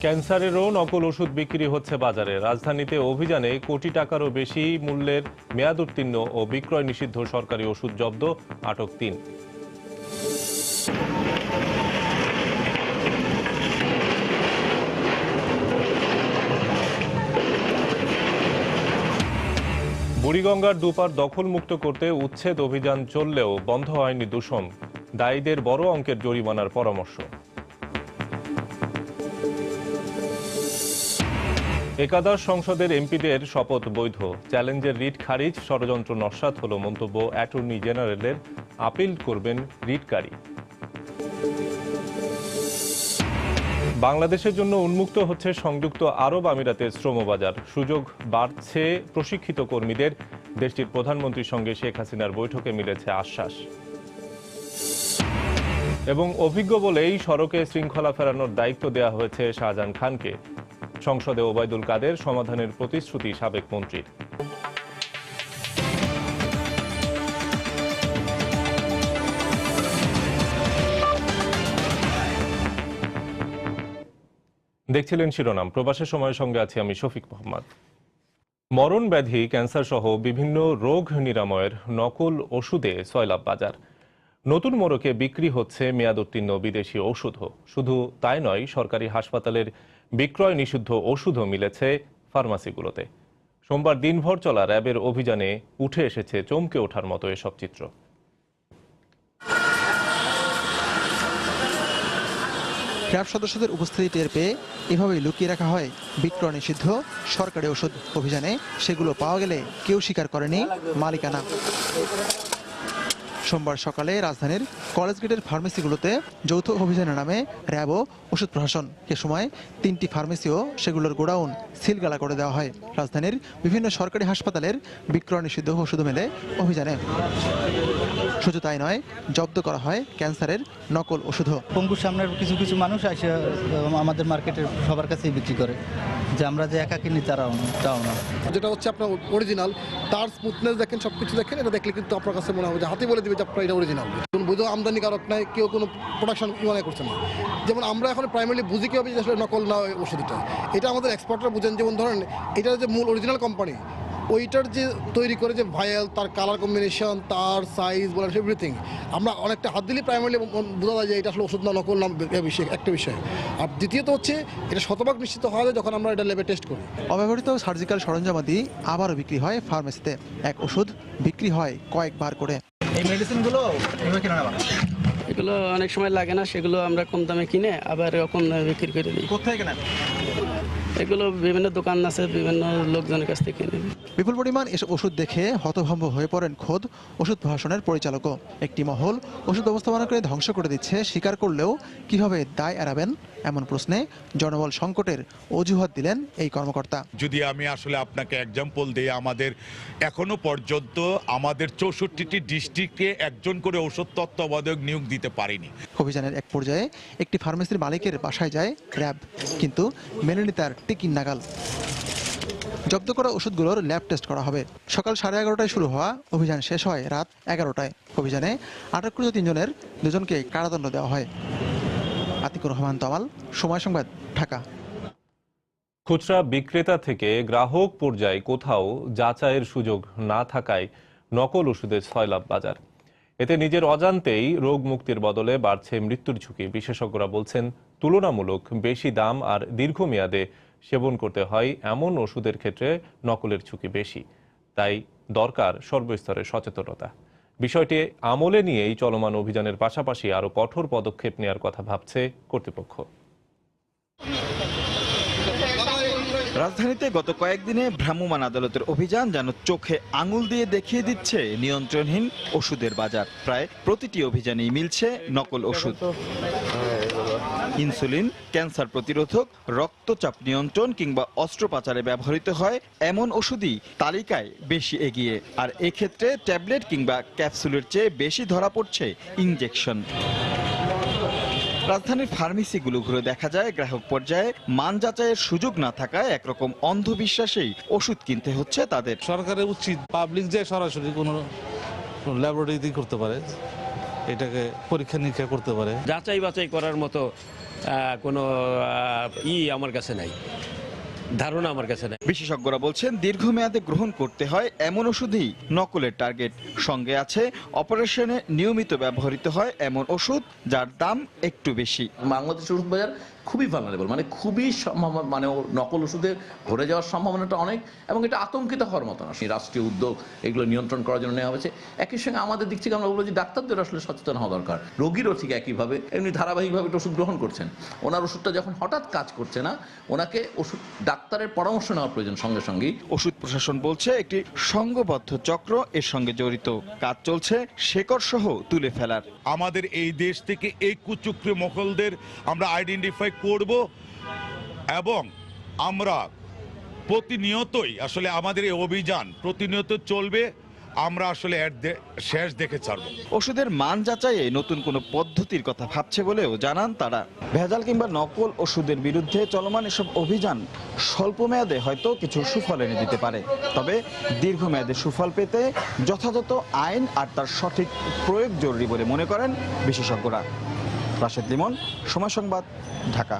ক্যান্সারেরও নকল ওষুধ বিক্রি হচ্ছে বাজারে। রাজধানীতে অভিযানে কোটি টাকারও বেশি মূল্যের মেয়াদোত্তীর্ণ ও বিক্রয় নিষিদ্ধ সরকারি ওষুধ জব্দ, আটক ৩। বুড়িগঙ্গার দুপার দখলমুক্ত করতে উচ্ছেদ অভিযান চললেও বন্ধ হয়নি দূষণ। দায়ীদের বড় অঙ্কের জরিমানার পরামর্শ। একাদশ সংসদের এমপিদের শপথ বৈধ, চ্যালেঞ্জের রিট খারিজ, ষড়যন্ত্র নস্যাৎ হল মন্তব্য অ্যাটর্নি জেনারেলের। আপিল করবেন রিটকারী। বাংলাদেশের জন্য উন্মুক্ত হচ্ছে সংযুক্ত আরব আমিরাতের শ্রমবাজার। সুযোগ বাড়ছে প্রশিক্ষিত কর্মীদের। দেশটির প্রধানমন্ত্রীর সঙ্গে শেখ হাসিনার বৈঠকে মিলেছে আশ্বাস। এবং অভিজ্ঞ বলেই সড়কে শৃঙ্খলা ফেরানোর দায়িত্ব দেওয়া হয়েছে শাহজাহান খানকে। সংসদে ওবায়দুল কাদের সমাধানের প্রতিশ্রুতি সাবেক মন্ত্রীর। দেখছিলেন শিরোনাম। প্রবাসের সময়ের সঙ্গে আছি আমি শফিক মোহাম্মদ। মরণ ব্যাধি, ক্যান্সার সহ বিভিন্ন রোগ নিরাময়ের নকল ওষুধে সয়লাব বাজার। নতুন মোড়কে বিক্রি হচ্ছে মেয়াদোত্তীর্ণ বিদেশি ওষুধও। শুধু তাই নয়, সরকারি হাসপাতালের বিক্রয় নিষিদ্ধ ওষুধও মিলেছে ফার্মাসিগুলোতে। সোমবার দিনভর চলা র্যাবের অভিযানে উঠে এসেছে চমকে ওঠার মতো এসব চিত্র। র্যাব সদস্যদের উপস্থিতি টের পেয়ে এভাবেই লুকিয়ে রাখা হয় বিক্রয় নিষিদ্ধ সরকারি ওষুধ। অভিযানে সেগুলো পাওয়া গেলে কেউ স্বীকার করেনি মালিকানা। সোমবার সকালে রাজধানীর কলেজ গেটের ফার্মেসিগুলোতে যৌথ অভিযানের নামে র্যাব ও ওষুধ প্রশাসন। এ সময় ৩টি ফার্মেসি ও সেগুলোর গোডাউন সিলগালা করে দেওয়া হয়। রাজধানীর বিভিন্ন সরকারি হাসপাতালের বিক্রয় নিষিদ্ধ ওষুধ মেলে অভিযানে। শুধু তাই নয়, জব্দ করা হয় ক্যান্সারের নকল ওষুধও। পঙ্গুর সামনের কিছু কিছু মানুষ এসে আমাদের মার্কেটের সবার কাছেই বিক্রি করে, যে আমরা যে একা কিনি তাও না। যেটা হচ্ছে আপনার অরিজিনাল, তার স্মুথনেস দেখেন, সবকিছু দেখেন, এটা দেখলে কিন্তু আপনার কাছে মনে হবে যে হাতে বলে দিবে যে আপনার এটা অরিজিনাল। কোনো বৈধ আমদানিকারক নাই, কেউ কোনো প্রোডাকশন মনে করছে না। যেমন আমরা এখন প্রাইমারি বুঝি কি হবে যে আসলে নকল না ওষুধটা, এটা আমাদের এক্সপার্টরা বুঝেন। যেমন ধরেন এটার যে মূল অরিজিনাল কোম্পানি, ওইটার যে তৈরি করে যে ভায়াল, তার কালার কম্বিনেশন, তার সাইজ বলেন এভরিথিং, আমরা অনেকটা হাত দিলেই প্রাইমারি বোঝা যায় যে এটা আসলে ওষুধ না নকল নাম একটা বিষয়। আর দ্বিতীয়ত হচ্ছে এটা শতভাগ নিশ্চিত হওয়া যায় যখন আমরা এটা ল্যাবে টেস্ট করি। অব্যবহৃত সার্জিক্যাল সরঞ্জামাদি আবারও বিক্রি হয় ফার্মেসিতে। এক ওষুধ বিক্রি হয় কয়েকবার করে। এই মেডিসিনগুলো এগুলো অনেক সময় লাগে না, সেগুলো আমরা কম দামে কিনে আবার কম দামে বিক্রি করে দিই। কোথায় কেনা? এগুলো বিভিন্ন দোকান আছে, বিভিন্ন লোকজনের কাছ থেকে কিনে দিই। বিপুল পরিমাণ এসব ওষুধ দেখে হতভম্ব হয়ে পড়েন খোদ ওষুধ প্রশাসনের পরিচালকও। একটি মহল ওষুধ ব্যবস্থাপনাকে ধ্বংস করে দিচ্ছে স্বীকার করলেও কিভাবে দায় এড়াবেন এমন প্রশ্নে জনবল সংকটের অজুহাত দিলেন এই কর্মকর্তা। যদি আমি আসলে আপনাকে এক্সাম্পল দিই, আমাদের এখনো পর্যন্ত আমাদের 64টি ডিস্ট্রিক্টে একজন করে ওষুধ তত্ত্বাবধায়ক নিয়োগ দিতে পারেনি। অভিযানের এক পর্যায়ে একটি ফার্মেসির মালিকের বাসায় যায় র্যাব, কিন্তু মেলেনি তার টিকিন নাগাল। জব্দ করা ওষুধগুলোর ল্যাব টেস্ট করা হবে। সকাল 11:30টায় শুরু হওয়া অভিযান শেষ হয় রাত 11টায়। অভিযানে আটককৃত 3 জনের 2জনকে কারাদণ্ড দেওয়া হয়। আতিকুর রহমান তমাল, সময় সংবাদ, ঢাকা। খুচরা বিক্রেতা থেকে গ্রাহক পর্যায়ে কোথাও যাচাইয়ের সুযোগ না থাকায় নকল ওষুধের সয়লাব বাজার। এতে নিজের অজান্তেই রোগ মুক্তির বদলে বাড়ছে মৃত্যুর ঝুঁকি। বিশেষজ্ঞরা বলছেন, তুলনামূলক বেশি দাম আর দীর্ঘমেয়াদে সেবন করতে হয় এমন ওষুধের ক্ষেত্রে নকলের ঝুঁকি বেশি। তাই দরকার সর্বস্তরের সচেতনতা। বিষয়টি আমলে নিয়েই চলমান অভিযানের পাশাপাশি আরও কঠোর পদক্ষেপ নেওয়ার কথা ভাবছে কর্তৃপক্ষ। রাজধানীতে গত কয়েকদিনে ভ্রাম্যমাণ আদালতের অভিযান যেন চোখে আঙুল দিয়ে দেখিয়ে দিচ্ছে নিয়ন্ত্রণহীন ওষুধের বাজার। প্রায় প্রতিটি অভিযানেই মিলছে নকল ওষুধ। ইনসুলিন, ক্যান্সার প্রতিরোধক, রক্তচাপ নিয়ন্ত্রণ কিংবা অস্ত্রোপচারে ব্যবহৃত হয় এমন ওষুধই তালিকায় বেশি এগিয়ে। আর এক্ষেত্রে ট্যাবলেট কিংবা ক্যাপসুলের চেয়ে বেশি ধরা পড়ছে ইনজেকশন। রাজধানীর ফার্মেসিগুলো ঘুরে দেখা যায় গ্রাহক পর্যায়ে মান যাচাইয়ের সুযোগ না থাকায় একরকম অন্ধবিশ্বাসেই ওষুধ কিনতে হচ্ছে তাদের। সরকারের উচিত পাবলিক যে সরাসরি কোনো ল্যাবরেটরিতে করতে পারে, এটাকে পরীক্ষা নিরীক্ষা করতে পারে। যাচাই বাছাই করার মতো কোনো আমার কাছে নাই, ধারণা আমার কাছে নাই। বিশেষজ্ঞরা বলছেন দীর্ঘমেয়াদে গ্রহণ করতে হয় এমন ওষুধই নকলের টার্গেট। সঙ্গে আছে অপারেশনে নিয়মিত ব্যবহৃত হয় এমন ওষুধ যার দাম একটু বেশি। বাংলাদেশের ওষুধ বাজার খুবই ভালনারেবল, মানে খুবই মানে নকল ওষুধে ভরে যাওয়ার সম্ভাবনাটা অনেক, এবং এটা আতঙ্কিত হওয়ার মতো না। রাষ্ট্রীয় উদ্যোগ এগুলো নিয়ন্ত্রণ করার জন্য নেওয়া হয়েছে। একই সঙ্গে আমাদের দিক থেকে আমরা বলবো যে ডাক্তারদের আসলে সচেতন হওয়া দরকার। রোগীরও ঠিক একইভাবে এমনি ধারাবাহিকভাবে ওষুধ গ্রহণ করছেন, ওনার ওষুধটা যখন হঠাৎ কাজ করছে না, ওনাকে ওষুধ ডাক্তারের পরামর্শ নেওয়ার প্রয়োজন সঙ্গে সঙ্গেই। ওষুধ প্রশাসন বলছে একটি সংঘবদ্ধ চক্র এর সঙ্গে জড়িত, কাজ চলছে শেকড় সহ তুলে ফেলার। আমাদের এই দেশ থেকে এই কুচক্রী মহলদের আমরা আইডেন্টিফাই করব, এবং আমরা প্রতিনিয়তই আসলে আমাদের এই অভিযান প্রতিনিয়ত চলবে। আমরা আসলে শেষ দেখে ছাড়ব। ওষুধের মান যাচাইয়ে নতুন কোনো পদ্ধতির কথা ভাবছে বলেও জানান তারা। ভেজাল কিংবা নকল ওষুধের বিরুদ্ধে চলমান এসব অভিযান স্বল্প মেয়াদে হয়তো কিছু সুফল এনে দিতে পারে, তবে দীর্ঘমেয়াদে সুফল পেতে যথাযথ আইন আর তার সঠিক প্রয়োগ জরুরি বলে মনে করেন বিশেষজ্ঞরা। রাশেদ লিমন, সময় সংবাদ, ঢাকা।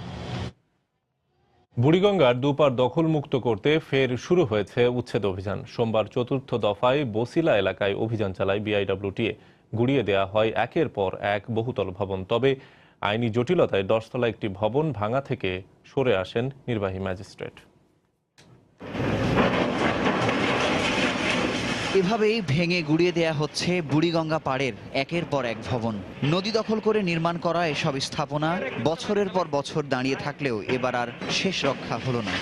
বুড়িগঙ্গার দুপার দখলমুক্ত করতে ফের শুরু হয়েছে উচ্ছেদ অভিযান। সোমবার চতুর্থ দফায় বসিলা এলাকায় অভিযান চালায় বিআইডব্লিউটিএ। গুড়িয়ে দেয়া হয় একের পর এক বহুতল ভবন। তবে আইনি জটিলতায় 10 তলা একটি ভবন ভাঙা থেকে সরে আসেন নির্বাহী ম্যাজিস্ট্রেট। এভাবেই ভেঙে গুড়িয়ে দেয়া হচ্ছে বুড়িগঙ্গা পাড়ের একের পর এক ভবন। নদী দখল করে নির্মাণ করা এসব স্থাপনা বছরের পর বছর দাঁড়িয়ে থাকলেও এবার আর শেষ রক্ষা হলো না।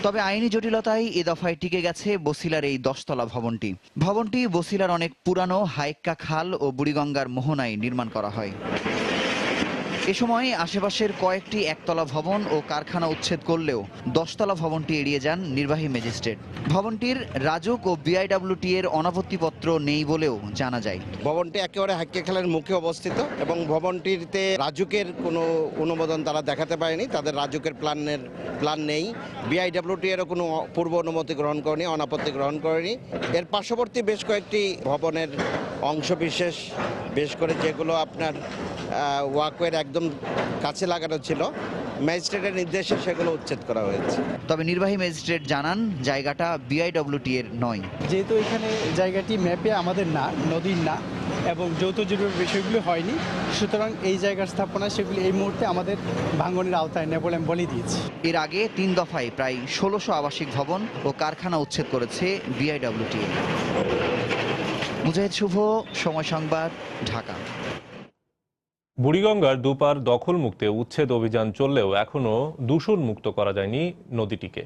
তবে আইনি জটিলতায় এ দফায় টিকে গেছে বসিলার এই 10 তলা ভবনটি। ভবনটি বসিলার অনেক পুরানো হাইক্কা খাল ও বুড়িগঙ্গার মোহনায় নির্মাণ করা হয়। এ সময় আশেপাশের কয়েকটি একতলা ভবন ও কারখানা উচ্ছেদ করলেও 10 তলা ভবনটি এড়িয়ে যান নির্বাহী ম্যাজিস্ট্রেট। ভবনটির রাজুক ও বিআইডব্লিউটি এর অনাপত্তিপত্র নেই বলেও জানা যায়। ভবনটি একেবারে হাইক্কা খালের মুখে অবস্থিত এবং ভবনটিতে রাজুকের কোনো অনুমোদন তারা দেখাতে পারেনি, তাদের রাজুকের প্ল্যান নেই। বিআইডব্লিউটি এরও কোনো পূর্ব অনুমতি গ্রহণ করেনি, অনাপত্তি গ্রহণ করেনি। এর পার্শ্ববর্তী বেশ কয়েকটি ভবনের অংশবিশেষ, বেশ করে যেগুলো আপনার ওয়াকওয়ের একদম কাছে লাগানো ছিল, ম্যাজিস্ট্রেটের নির্দেশে সেগুলো উচ্ছেদ করা হয়েছে। তবে নির্বাহী ম্যাজিস্ট্রেট জানান জায়গাটা বিআইডব্লিউটি এর নয়। যেহেতু এখানে জায়গাটি ম্যাপে আমাদের না, নদীর না, এবং যৌথ জরুরি বিষয়গুলো হয়নি, সুতরাং এই জায়গার স্থাপনা সেগুলি এই মুহূর্তে আমাদের ভাঙনের আওতায় নেই বলে আমি বলে দিয়েছি। এর আগে 3 দফায় প্রায় 1600 আবাসিক ভবন ও কারখানা উচ্ছেদ করেছে বিআইডব্লিউটি। মুজাহিদ শুভ, সময় সংবাদ, ঢাকা। বুড়িগঙ্গার দুপার দখলমুক্তে উচ্ছেদ অভিযান চললেও এখনও দূষণ মুক্ত করা যায়নি নদীটিকে।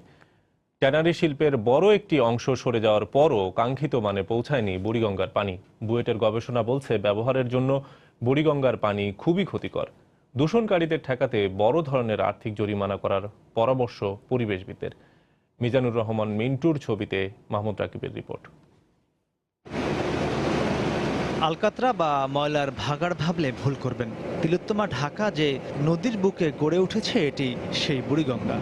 ট্যানারি শিল্পের বড় একটি অংশ সরে যাওয়ার পরও কাঙ্ক্ষিত মানে পৌঁছায়নি বুড়িগঙ্গার পানি। বুয়েটের গবেষণা বলছে ব্যবহারের জন্য বুড়িগঙ্গার পানি খুবই ক্ষতিকর। দূষণকারীদের ঠেকাতে বড় ধরনের আর্থিক জরিমানা করার পরামর্শ পরিবেশবিদদের। মিজানুর রহমান মিন্টুর ছবিতে মাহমুদ রাকিবের রিপোর্ট। আলকাতরা বা ময়লার ভাগাড় ভাবলে ভুল করবেন। তিলোত্তমা ঢাকা যে নদীর বুকে গড়ে উঠেছে এটি সেই বুড়িগঙ্গা।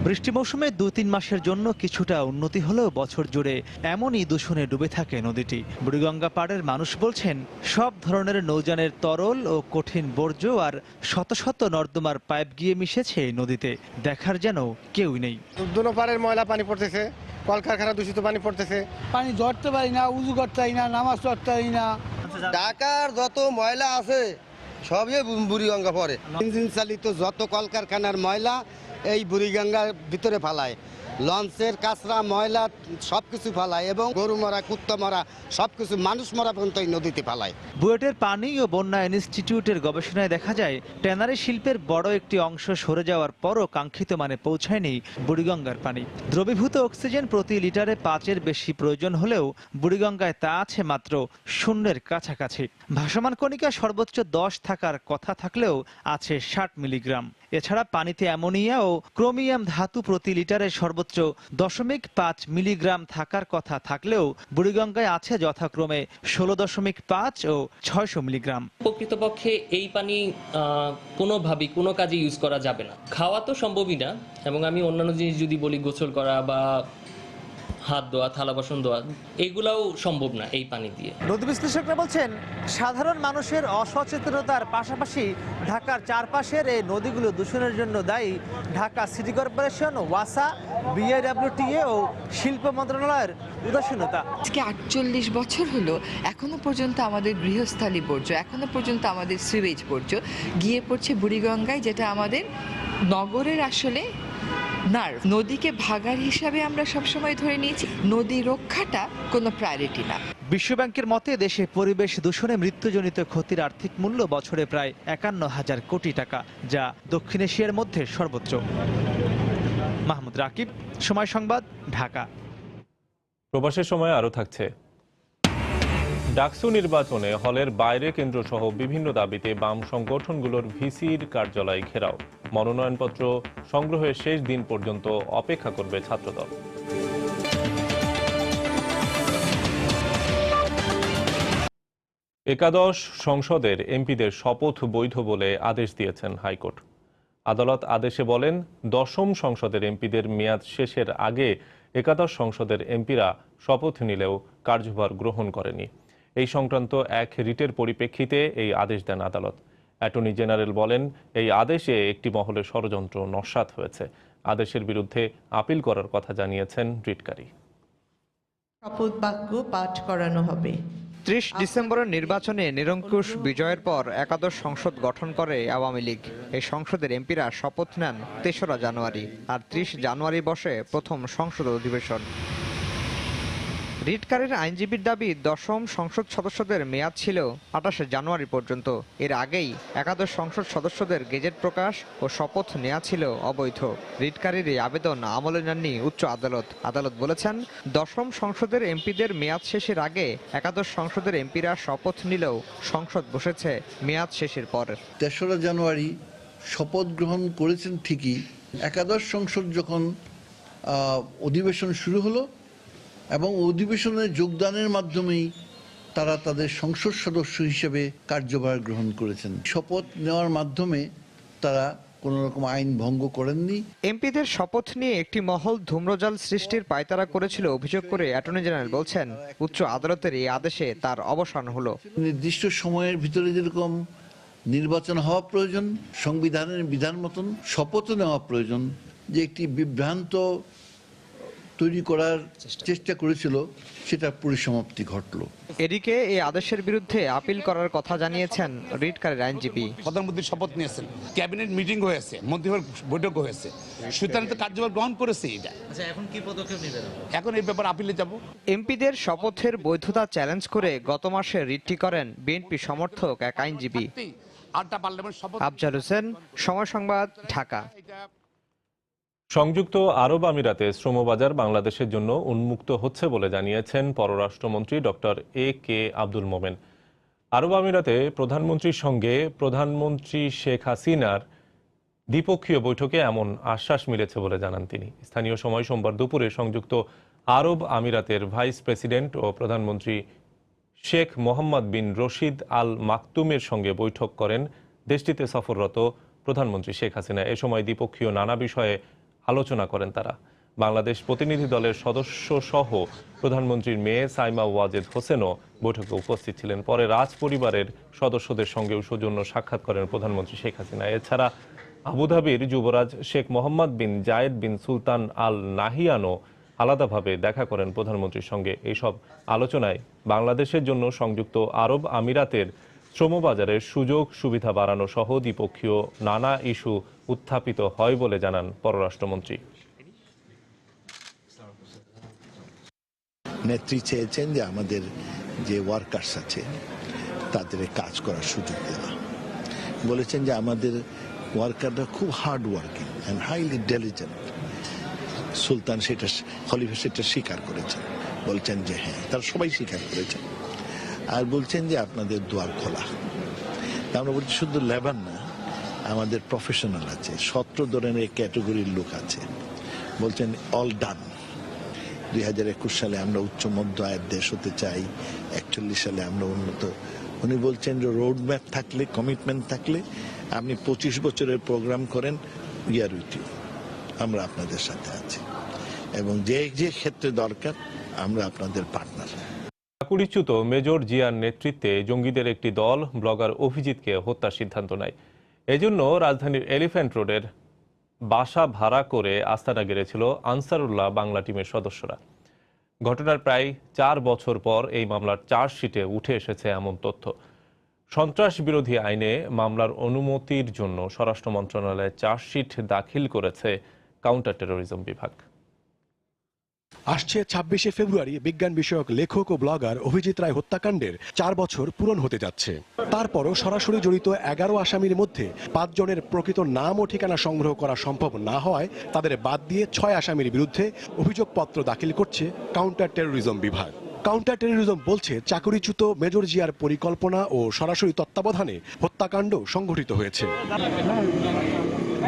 বৃষ্টি মৌসুমে 2-3 মাসের জন্য কিছুটা উন্নতি হলেও বছর জুড়ে এমনই দূষণে ডুবে থাকে নদীটি। বুড়িগঙ্গা পাড়ের মানুষ বলছেন সব ধরনের নৌযানের তরল ও কঠিন বর্জ্য আর শত শত নর্দমার পাইপ গিয়ে মিশেছে এই নদীতে, দেখার যেন কেউই নেই। দুনো পাড়ের ময়লা পানি পড়তেছে, কলকারখানা দূষিত পানি পড়তেছে, পানি ধরতে পারি না, উজু করতে পারি না, নামাজ পড়তে পারি না। ঢাকার যত ময়লা আছে সবই বুড়িগঙ্গা পড়ে। ইঞ্জিন চালিত যত কলকারখানার ময়লা এই বুড়িগঙ্গার ভিতরে ফালায়। লঞ্চের কাঁচরা ময়লা সবকিছু ফালায় এবং গরু মরা, কুত্তা মরা, সবকিছু মানুষ মরা পর্যন্ত এই নদীতে ফালায়। বুয়েটের পানি ও বন্যা ইনস্টিটিউটের গবেষণায় দেখা যায় ট্যানারি শিল্পের বড় একটি অংশ সরে যাওয়ার পরও কাঙ্ক্ষিত মানে পৌঁছায়নি বুড়িগঙ্গার পানি। দ্রবীভূত অক্সিজেন প্রতি লিটারে 5-এর বেশি প্রয়োজন হলেও বুড়িগঙ্গায় তা আছে মাত্র 0-এর কাছাকাছি। ভাসমান কণিকা সর্বোচ্চ 10 থাকার কথা থাকলেও আছে 60 মিলিগ্রাম। এছাড়া পানিতে অ্যামোনিয়া ও ক্রোমিয়াম ধাতু প্রতি লিটারে সর্বোচ্চ 0.5 মিলিগ্রাম থাকার কথা থাকলেও বুড়িগঙ্গায় আছে যথাক্রমে 16.5 ও 600 মিলিগ্রাম। প্রকৃতপক্ষে এই পানি কোনোভাবেই কোনো কাজে ইউজ করা যাবে না, খাওয়া তো সম্ভবই না। এবং আমি অন্যান্য জিনিস যদি বলি, গোসল করা বা হাত ধোয়া, থালা বাসন ধোয়া, এগুলাও সম্ভব না এই পানি দিয়ে। নদী বিশ্লেষকরা বলছেন সাধারণ মানুষের অসচেতনতার পাশাপাশি ঢাকার চারপাশের এই নদীগুলো দূষণের জন্য দায়ী ঢাকা সিটি কর্পোরেশন, ওয়াসা, বিআইডব্লিউটিএ ও শিল্প মন্ত্রণালয়ের উদাসীনতা। আজকে 48 বছর হলো এখনো পর্যন্ত আমাদের গৃহস্থালী বর্জ্য, এখনো পর্যন্ত আমাদের সুইবেজ বর্জ্য গিয়ে পড়ছে বুড়িগঙ্গায়, যেটা আমাদের নগরের আসলে নার্ভ। নদীকে ভাগার হিসাবে আমরা সবসময় ধরে নিয়েছি, নদী রক্ষাটা কোনো প্রায়োরিটি না। বিশ্বব্যাংকের মতে দেশে পরিবেশ দূষণে মৃত্যুজনিত ক্ষতির আর্থিক মূল্য বছরে প্রায় 51,000 কোটি টাকা, যা দক্ষিণ এশিয়ার মধ্যে সর্বোচ্চ। মাহমুদ রাকিব, সময় সংবাদ, ঢাকা। প্রবাসের সময় আরও থাকছে। ডাকসু নির্বাচনে হলের বাইরে কেন্দ্র সহ বিভিন্ন দাবিতে বাম সংগঠনগুলোর ভিসির কার্যালয় ঘেরাও। মনোনয়নপত্র সংগ্রহের শেষ দিন পর্যন্ত অপেক্ষা করবে ছাত্রদল। একাদশ সংসদের এমপিদের শপথ বৈধ বলে আদেশ দিয়েছেন হাইকোর্ট। আদালত আদেশে বলেন, দশম সংসদের এমপিদের মেয়াদ শেষের আগে একাদশ সংসদের এমপিরা শপথ নিলেও কার্যভার গ্রহণ করেনি। এই সংক্রান্ত এক রিটের পরিপ্রেক্ষিতে এই আদেশ দেন আদালত। অ্যাটর্নি জেনারেল বলেন, এই আদেশে একটি মহলে ষড়যন্ত্র নস্যাৎ হয়েছে। আদেশের বিরুদ্ধে আপিল করার কথা জানিয়েছেন রিটকারী। শপথ বাক্য পাঠ করানো হবে। 30 ডিসেম্বরের নির্বাচনে নিরঙ্কুশ বিজয়ের পর একাদশ সংসদ গঠন করে আওয়ামী লীগ। এই সংসদের এমপিরা শপথ নেন 3রা জানুয়ারি, আর 30 জানুয়ারি বসে প্রথম সংসদ অধিবেশন। রিটকারীর আইনজীবীর দাবি, দশম সংসদ সদস্যদের মেয়াদ ছিল 28 জানুয়ারি পর্যন্ত। এর আগেই একাদশ সংসদ সদস্যদের গেজেট প্রকাশ ও শপথ নেওয়া ছিল অবৈধ। রিটকারীর এই আবেদন আমলে নেননি উচ্চ আদালত। আদালত বলেছেন, দশম সংসদের এমপিদের মেয়াদ শেষের আগে একাদশ সংসদের এমপিরা শপথ নিলেও সংসদ বসেছে মেয়াদ শেষের পর। 3রা জানুয়ারি শপথ গ্রহণ করেছেন ঠিকই, একাদশ সংসদ যখন অধিবেশন শুরু হলো এবং অধিবেশনে যোগদানের মাধ্যমেই তারা তাদের সংসদ সদস্য হিসেবে কার্যভার গ্রহণ করেছেন। শপথ নেওয়ার মাধ্যমে তারা কোনো রকম আইন ভঙ্গ করেননি। এমপিদের শপথ নিয়ে একটি মহল ধূম্রজাল সৃষ্টির পায়তারা করেছিল অভিযোগ করে অ্যাটর্নি জেনারেল বলছেন, উচ্চ আদালতের এই আদেশে তার অবসান হলো। নির্দিষ্ট সময়ের ভিতরে যেরকম নির্বাচন হওয়া প্রয়োজন, সংবিধানের বিধান মতন শপথ নেওয়া প্রয়োজন, যে একটি বিভ্রান্ত তৈরি করার চেষ্টা করেছিল, সেটা পরিসমাপ্তি ঘটল। এদিকে এই আদেশের বিরুদ্ধে আপিল করার কথা জানিয়েছেন রিটকারীর আইনজীবী। প্রধানমন্ত্রী শপথ নিয়েছেন, ক্যাবিনেট মিটিং হয়েছে, মন্ত্রিসভার বৈঠক হয়েছে, সুতরাং তো কার্যভার গ্রহণ করেছে। এটা এখন কি পদক্ষেপ নেবেন? এখন এই ব্যাপারে আপিলে যাব। এমপিদের শপথের বৈধতা চ্যালেঞ্জ করে গত মাসে রিটটি করেন বিএনপি সমর্থক এক আইনজীবী। আফজাল হোসেন, সময় সংবাদ, ঢাকা। সংযুক্ত আরব আমিরাতে শ্রমবাজার বাংলাদেশের জন্য উন্মুক্ত হচ্ছে বলে জানিয়েছেন পররাষ্ট্রমন্ত্রী ডক্টর এ.কে. আব্দুল মোমেন। আরব আমিরাতে প্রধানমন্ত্রীর সঙ্গে প্রধানমন্ত্রী শেখ হাসিনার দ্বিপক্ষীয় বৈঠকে এমন আশ্বাস মিলেছে বলে জানান তিনি। স্থানীয় সময় সোমবার দুপুরে সংযুক্ত আরব আমিরাতের ভাইস প্রেসিডেন্ট ও প্রধানমন্ত্রী শেখ মোহাম্মদ বিন রশিদ আল মাকতুমের সঙ্গে বৈঠক করেন দেশটিতে সফররত প্রধানমন্ত্রী শেখ হাসিনা। এ সময় দ্বিপক্ষীয় নানা বিষয়ে আলোচনা করেন তারা। বাংলাদেশ প্রতিনিধি দলের সদস্য সহ প্রধানমন্ত্রীর মেয়ে সাইমা ওয়াজেদ হোসেনও বৈঠকে উপস্থিত ছিলেন। পরে রাজ পরিবারের সদস্যদের সঙ্গেও সৌজন্য সাক্ষাৎ করেন প্রধানমন্ত্রী শেখ হাসিনা। এছাড়া আবুধাবির যুবরাজ শেখ মোহাম্মদ বিন জায়েদ বিন সুলতান আল নাহিয়ানও আলাদাভাবে দেখা করেন প্রধানমন্ত্রীর সঙ্গে। এইসব আলোচনায় বাংলাদেশের জন্য সংযুক্ত আরব আমিরাতের শ্রমবাজারের সুযোগ সুবিধা বাড়ানো সহ দ্বিপক্ষীয় নানা ইস্যু উত্থাপিত হয় বলে জানান পররাষ্ট্রমন্ত্রী। নেত্রী চেয়েছেন যে আমাদের যে ওয়ার্কার্স আছে তাদের কাজ করার সুযোগ দেওয়া। বলেছেন যে আমাদের ওয়ার্কাররা খুব hard working and highly intelligent. সুলতান সেটা, খলিফা সেটা স্বীকার করেছেন, বলছেন যে হ্যাঁ, তারা সবাই স্বীকার করেছেন। আর বলছেন যে আপনাদের দুয়ার খোলা। আমরা বলছি শুধু লেবার না, আমাদের প্রফেশনাল আছে, 17 ধরনের ক্যাটাগরির লোক আছে। বলছেন অল ডান। 2021 সালে আমরা উচ্চ মধ্য আয়ের দেশ হতে চাই, 41 সালে আমরা উন্নত। উনি বলছেন যে রোড ম্যাপ থাকলে, কমিটমেন্ট থাকলে, আপনি 25 বছরের প্রোগ্রাম করেন, উই আর উইথ ইউ, আমরা আপনাদের সাথে আছি। এবং যে যে ক্ষেত্রে দরকার আমরা আপনাদের পার্টনার। চাকুরিচ্যুত মেজর জিয়ার নেতৃত্বে জঙ্গিদের একটি দল ব্লগার অভিজিৎকে হত্যার সিদ্ধান্ত নেয়। এজন্য রাজধানীর এলিফ্যান্ট রোডের বাসা ভাড়া করে আস্তানা গেড়েছিল আনসারুল্লাহ বাংলা টিমের সদস্যরা। ঘটনার প্রায় 4 বছর পর এই মামলার চার্জশিটে উঠে এসেছে এমন তথ্য। সন্ত্রাস বিরোধী আইনে মামলার অনুমতির জন্য স্বরাষ্ট্র মন্ত্রণালয়ে চার্জশিট দাখিল করেছে কাউন্টার টেরোরিজম বিভাগ। আসছে 26শে ফেব্রুয়ারি বিজ্ঞান বিষয়ক লেখক ও ব্লগার অভিজিৎ রায় হত্যাকাণ্ডের 4 বছর পূরণ হতে যাচ্ছে। তারপরও সরাসরি জড়িত 11 আসামির মধ্যে 5 জনের প্রকৃত নাম ও ঠিকানা সংগ্রহ করা সম্ভব না হওয়ায় তাদের বাদ দিয়ে 6 আসামির বিরুদ্ধে অভিযোগপত্র দাখিল করছে কাউন্টার টেরোরিজম বিভাগ। কাউন্টার টেরোরিজম বলছে, চাকরিচ্যুত মেজর জিয়ার পরিকল্পনা ও সরাসরি তত্ত্বাবধানে হত্যাকাণ্ড সংঘটিত হয়েছে।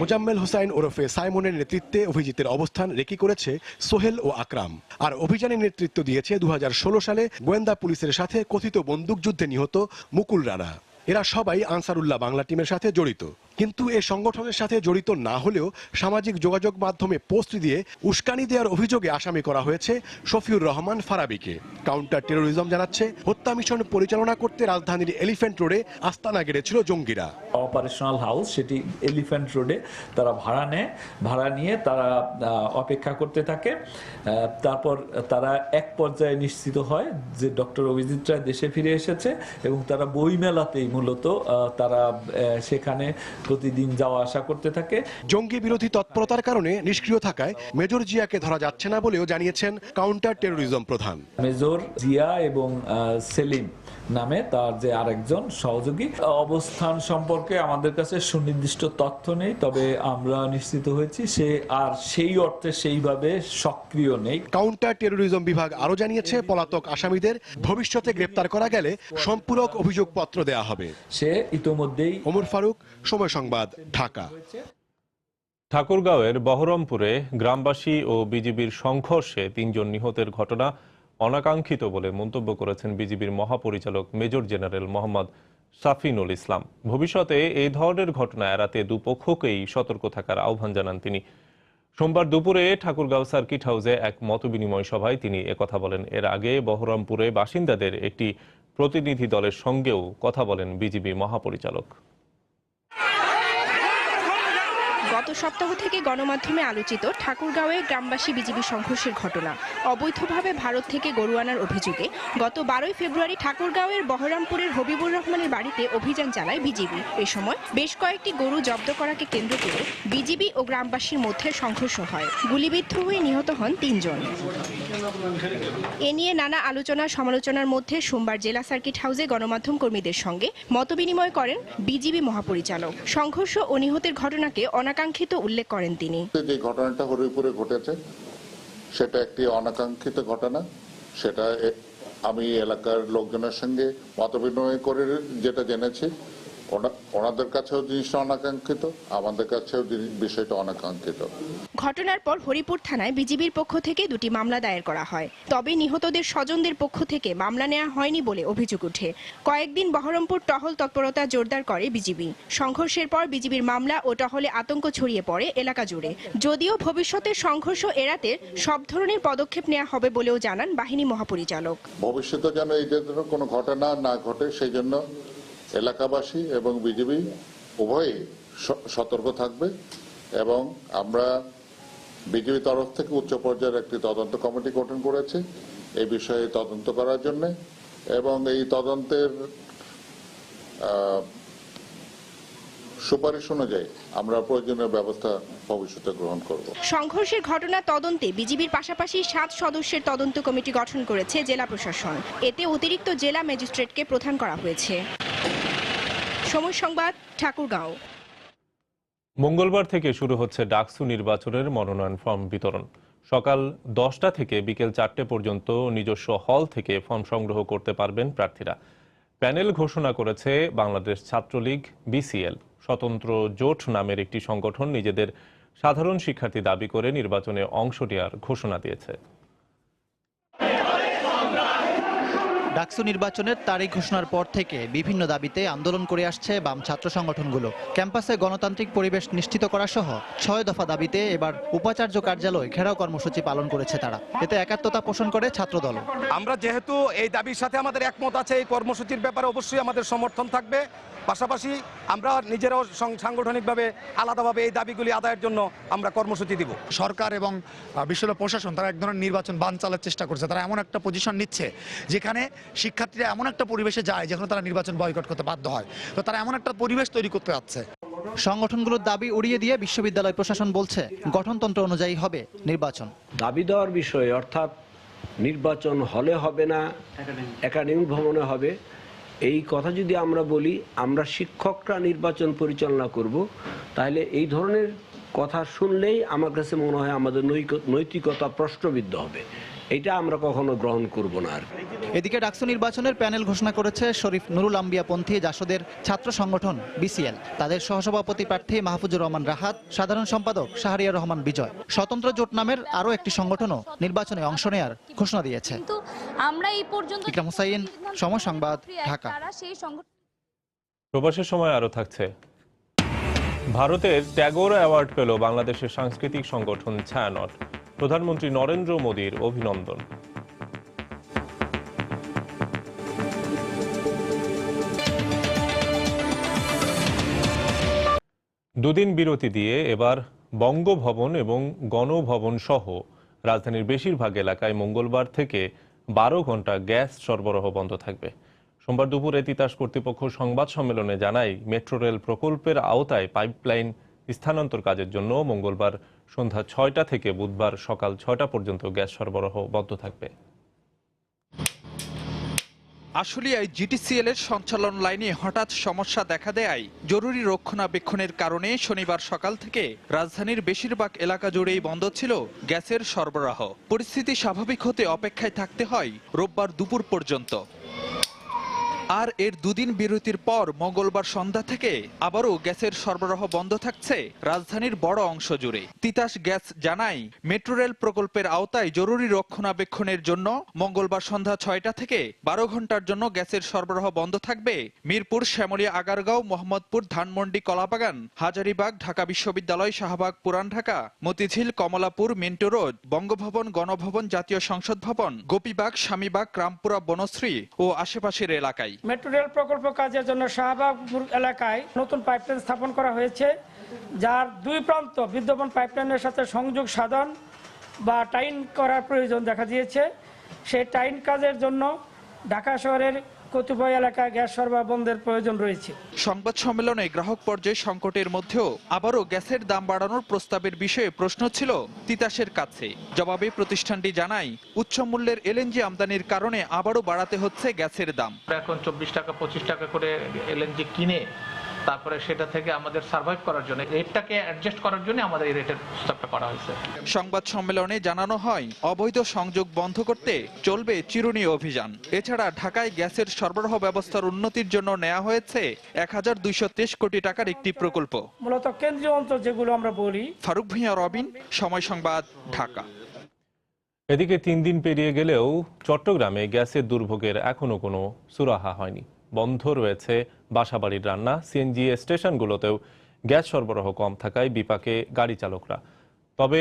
মোজাম্মেল হোসাইন ওরফে সাইমনের নেতৃত্বে অভিজিতের অবস্থান রেকি করেছে সোহেল ও আকরাম। আর অভিযানের নেতৃত্ব দিয়েছে 2016 সালে গোয়েন্দা পুলিশের সাথে কথিত বন্দুকযুদ্ধে নিহত মুকুল রানা। এরা সবাই আনসারুল্লাহ বাংলা টিমের সাথে জড়িত। কিন্তু এ সংগঠনের সাথে জড়িত না হলেও সামাজিক যোগাযোগ মাধ্যমে পোস্ট দিয়ে উস্কানি দেওয়ার অভিযোগে আসামি করা হয়েছে শফিউর রহমান ফারাবিকে। কাউন্টার টেরোরিজম জানাচ্ছে, হত্যা মিশন পরিচালনা করতে রাজধানীর এলিফ্যান্ট রোডে আস্তানা গেড়েছিল জঙ্গিরা। অপারেশনাল হাউস সেটি এলিফ্যান্ট রোডে তারা ভাড়া নেয়, ভাড়া নিয়ে তারা অপেক্ষা করতে থাকে। তারপর তারা এক পর্যায়ে নিশ্চিত হয় যে ডক্টর অভিজিৎ রায় দেশে ফিরে এসেছে এবং তারা বইমেলাতেই মূলত তারা সেখানে প্রতিদিন যাওয়া আসা করতে থাকে। জঙ্গি বিরোধী তৎপরতার কারণে নিষ্ক্রিয় থাকায় মেজর জিয়াকে ধরা যাচ্ছে না বলেও জানিয়েছেন কাউন্টার টেরোরিজম প্রধান। মেজর জিয়া এবং সেলিম নামে তার যে আরেকজন সহযোগী, অবস্থান সম্পর্কে আমাদের কাছে সুনির্দিষ্ট তথ্য নেই, তবে আমরা নিশ্চিত হয়েছি সে আর সেই অর্থে সেইভাবে সক্রিয় নেই। কাউন্টার টেরোরিজম বিভাগ আরো জানিয়েছে, পলাতক আসামিদের ভবিষ্যতে গ্রেপ্তার করা গেলে সম্পূরক অভিযোগপত্র দেয়া হবে। সে ইতোমধ্যেই। ওমর ফারুক, সময় সংবাদ, ঢাকা। ঠাকুরগাঁওয়ের বহরমপুরে গ্রামবাসী ও বিজিবির সংঘর্ষে 3 জন নিহতের ঘটনা অনাকাঙ্ক্ষিত বলে মন্তব্য করেছেন বিজিবির মহাপরিচালক মেজর জেনারেল মোহাম্মদ সাফিনুল ইসলাম। ভবিষ্যতে এই ধরনের ঘটনা এড়াতে দুপক্ষকেই সতর্ক থাকার আহ্বান জানান তিনি। সোমবার দুপুরে ঠাকুরগাঁও সার্কিট হাউসে এক মতবিনিময় সভায় তিনি একথা বলেন। এর আগে বহরমপুরে বাসিন্দাদের একটি প্রতিনিধি দলের সঙ্গেও কথা বলেন বিজিবি মহাপরিচালক। গত সপ্তাহ থেকে গণমাধ্যমে আলোচিত ঠাকুরগাঁওয়ে গ্রামবাসী বিজিবি সংঘর্ষের ঘটনা। অবৈধভাবে ভারত থেকে গরু আনার অভিযোগে গত 12 ফেব্রুয়ারি ঠাকুরগাঁওয়ের বহরমপুরের হবিবুর রহমানের বাড়িতে অভিযান চালায় বিজিবি। এ সময় বেশ কয়েকটি গরু জব্দ করাকে কেন্দ্র করে বিজিবি ও গ্রামবাসীর মধ্যে সংঘর্ষ হয়। গুলিবিদ্ধ হয়ে নিহত হন 3 জন। এ নিয়ে নানা আলোচনা সমালোচনার মধ্যে সোমবার জেলা সার্কিট হাউসে গণমাধ্যম কর্মীদের সঙ্গে মতবিনিময় করেন বিজিবি মহাপরিচালক। সংঘর্ষ ও নিহতের ঘটনাকে অনাকাঙ্ক্ষিত উল্লেখ করেন তিনি। যে ঘটনাটা হরিপুরে ঘটেছে সেটা একটি অনাকাঙ্ক্ষিত ঘটনা। সেটা আমি এলাকার লোকজনের সঙ্গে মতবিনিময় করে যেটা জেনেছি, ওনাদের কাছেও জিনিসটা অনাকাঙ্ক্ষিত, আমাদের কাছেও বিষয়টা অনাকাঙ্ক্ষিত। ঘটনার পর হরিপুর থানায় বিজিবির পক্ষ থেকে 2টি মামলা দায়ের করা হয়। তবে নিহতদের স্বজনদের পক্ষ থেকে মামলা নেওয়া হয়নি বলে অভিযোগ ওঠে। কয়েকদিন বহরমপুর টহল তৎপরতা জোরদার করে বিজিবি। সংঘর্ষের পর বিজিবির মামলা ও টহলে আতঙ্ক ছড়িয়ে পড়ে এলাকা জুড়ে। যদিও ভবিষ্যতে সংঘর্ষ এড়াতে সব ধরনের পদক্ষেপ নেওয়া হবে বলেও জানান বাহিনী মহাপরিচালক। ভবিষ্যতে যেন এই ধরনের কোনো ঘটনা না ঘটে সেই জন্য এলাকাবাসী এবং বিজিবি উভয়ই সতর্ক থাকবে এবং আমরা বিজিবি তরফ থেকে উচ্চ পর্যায়ের একটি তদন্ত কমিটি গঠন করেছি এই বিষয়ে তদন্ত করার জন্য এবং এই তদন্তের সুপারিশ অনুযায়ী আমরা প্রয়োজনীয় ব্যবস্থা ভবিষ্যতে গ্রহণ করব। সংঘর্ষের ঘটনা তদন্তে বিজিবির পাশাপাশি 7 সদস্যের তদন্ত কমিটি গঠন করেছে জেলা প্রশাসন। এতে অতিরিক্ত জেলা ম্যাজিস্ট্রেটকে প্রধান করা হয়েছে। সময় সংবাদ, ঠাকুরগাঁও। মঙ্গলবার থেকে শুরু হচ্ছে ডাকসু নির্বাচনের মনোনয়ন ফর্ম বিতরণ। সকাল 10টা থেকে বিকেল 4টে পর্যন্ত নিজস্ব হল থেকে ফর্ম সংগ্রহ করতে পারবেন প্রার্থীরা। প্যানেল ঘোষণা করেছে বাংলাদেশ ছাত্রলীগ বিসিএল। স্বতন্ত্র জোট নামের একটি সংগঠন নিজেদের সাধারণ শিক্ষার্থী দাবি করে নির্বাচনে অংশ নেওয়ার ঘোষণা দিয়েছে। ডাকসু নির্বাচনের তারিখ ঘোষণার পর থেকে বিভিন্ন দাবিতে আন্দোলন করে আসছে বাম ছাত্র সংগঠনগুলো। ক্যাম্পাসে গণতান্ত্রিক পরিবেশ নিশ্চিত করা সহ 6 দফা দাবিতে এবার উপাচার্য কার্যালয় ঘেরাও কর্মসূচি পালন করেছে তারা। এতে একাত্মতা পোষণ করে ছাত্রদল। আমরা যেহেতু এই দাবির সাথে আমাদের একমত আছে, এই কর্মসূচির ব্যাপারে অবশ্যই আমাদের সমর্থন থাকবে। পাশাপাশি আমরা নিজেরাও সাংগঠনিকভাবে আলাদাভাবে এই দাবিগুলি আদায়ের জন্য আমরা কর্মসূচি দিব। সরকার এবং বিশ্ববিদ্যালয় প্রশাসন তারা এক ধরনের নির্বাচন বানচালের চেষ্টা করছে। তারা এমন একটা পজিশন নিচ্ছে যেখানে শিক্ষার্থীরা এমন একটা পরিবেশে যায় যেখানে তারা নির্বাচন বয়কট করতে বাধ্য হয়। তো তারা এমন একটা পরিবেশ তৈরি করতে যাচ্ছে। সংগঠনগুলোর দাবি উড়িয়ে দিয়ে বিশ্ববিদ্যালয় প্রশাসন বলছে গঠনতন্ত্র অনুযায়ী হবে নির্বাচন। দাবি দেওয়ার বিষয়ে অর্থাৎ নির্বাচন হলে হবে না, একাডেমিক ভবনে হবে, এই কথা যদি আমরা বলি আমরা শিক্ষকরা নির্বাচন পরিচালনা করব, তাহলে এই ধরনের কথা শুনলেই আমার কাছে মনে হয় আমাদের নৈতিকতা প্রশ্নবিদ্ধ হবে। এটা আমরা কখনো গ্রহণ করব না। আর এদিকে ডাকসু নির্বাচনের প্যানেল ঘোষণা করেছে শরীফ নুরুল আম্বিয়া পন্থী জাসদের ছাত্র সংগঠন বিসিএল। তাদের সহসভাপতি প্রার্থী মাহফুজুর রহমান রাহাত, সাধারণ সম্পাদক শাহরিয়ার রহমান বিজয়। স্বতন্ত্র জোট নামের আরও একটি সংগঠনও নির্বাচনে অংশ নেয়ার ঘোষণা দিয়েছে। আমরা এই পর্যন্ত ইকরাম হুসাইন, সময় সংবাদ, ঢাকা। প্রবাসের সময় আরও থাকছে। ভারতের ট্যাগর অ্যাওয়ার্ড পেল বাংলাদেশের সাংস্কৃতিক সংগঠন ছায়ানট। প্রধানমন্ত্রী নরেন্দ্র মোদীর অভিনন্দন। দুদিন বিরতি দিয়ে এবার বঙ্গভবন এবং গণভবন সহ রাজধানীর বেশিরভাগ এলাকায় মঙ্গলবার থেকে 12 ঘন্টা গ্যাস সরবরাহ বন্ধ থাকবে। সোমবার দুপুরে তিতাস কর্তৃপক্ষ সংবাদ সম্মেলনে জানায়, মেট্রো রেল প্রকল্পের আওতায় পাইপলাইন স্থানান্তর কাজের জন্য মঙ্গলবার সন্ধ্যা 6টা থেকে বুধবার সকাল 6টা পর্যন্ত গ্যাস সরবরাহ বন্ধ থাকবে। আশুলিয়ায় জিটিসিএল এর সঞ্চালন লাইনে হঠাৎ সমস্যা দেখা দেয় জরুরি রক্ষণাবেক্ষণের কারণে শনিবার সকাল থেকে রাজধানীর বেশিরভাগ এলাকা জুড়েই বন্ধ ছিল গ্যাসের সরবরাহ। পরিস্থিতি স্বাভাবিক হতে অপেক্ষায় থাকতে হয় রোববার দুপুর পর্যন্ত। আর এর দুদিন বিরতির পর মঙ্গলবার সন্ধ্যা থেকে আবারও গ্যাসের সরবরাহ বন্ধ থাকছে রাজধানীর বড় অংশ জুড়ে। তিতাস গ্যাস জানায়, মেট্রো রেল প্রকল্পের আওতায় জরুরি রক্ষণাবেক্ষণের জন্য মঙ্গলবার সন্ধ্যা 6টা থেকে 12 ঘন্টার জন্য গ্যাসের সরবরাহ বন্ধ থাকবে মিরপুর, শ্যামলী, আগারগাঁও, মোহাম্মদপুর, ধানমন্ডি, কলাবাগান, হাজারীবাগ, ঢাকা বিশ্ববিদ্যালয়, শাহবাগ, পুরান ঢাকা, মতিঝিল, কমলাপুর, মিন্টো রোড, বঙ্গভবন, গণভবন, জাতীয় সংসদ ভবন, গোপীবাগ, স্বামীবাগ, রামপুরা, বনশ্রী ও আশেপাশের এলাকায়। মেট্রো রেল প্রকল্প কাজের জন্য শাহবাগপুর এলাকায় নতুন পাইপলাইন স্থাপন করা হয়েছে, যার দুই প্রান্ত বিদ্যমান পাইপলাইনের সাথে সংযোগ সাধন বা টাইন করার প্রয়োজন দেখা দিয়েছে। সেই টাইন কাজের জন্য ঢাকা শহরের কতিপয় এলাকায় গ্যাস সরবরাহ বন্ধের প্রয়োজন রয়েছে। সংবাদ সম্মেলনে গ্রাহক পর্যায়ে সংকটের মধ্যেও আবারও গ্যাসের দাম বাড়ানোর প্রস্তাবের বিষয়ে প্রশ্ন ছিল তিতাসের কাছে। জবাবে প্রতিষ্ঠানটি জানায়, উচ্চ মূল্যের এলএনজি আমদানির কারণে আবারও বাড়াতে হচ্ছে গ্যাসের দাম। এখন 24 টাকা 25 টাকা করে এলএনজি কিনে তারপরে সেটা থেকে আমাদের সার্ভাইভ করার জন্য, রেটটাকে অ্যাডজাস্ট করার জন্য আমাদের এই রেটের প্রস্তাবটা করা হয়েছে। সংবাদ সম্মেলনে জানানো হয়, অবৈধ সংযোগ বন্ধ করতে চলবে চিরুনি অভিযান। এছাড়া ঢাকায় গ্যাসের সরবরাহ ব্যবস্থার উন্নতির জন্য নেওয়া হয়েছে 1223 কোটি টাকার একটি প্রকল্প। মূলত কেন্দ্রীয় অঞ্চল যেগুলো আমরা বলি। ফারুক ভূঁইয়া, রবিন, সময় সংবাদ, ঢাকা। এদিকে 3 দিন পেরিয়ে গেলেও চট্টগ্রামে গ্যাসের দুর্ভোগের এখনো কোনো সুরাহা হয়নি। বন্ধ রয়েছে বাসাবাড়ির রান্না। সিএনজি স্টেশনগুলোতেও গ্যাস সরবরাহ কম থাকায় বিপাকে গাড়ি চালকরা। তবে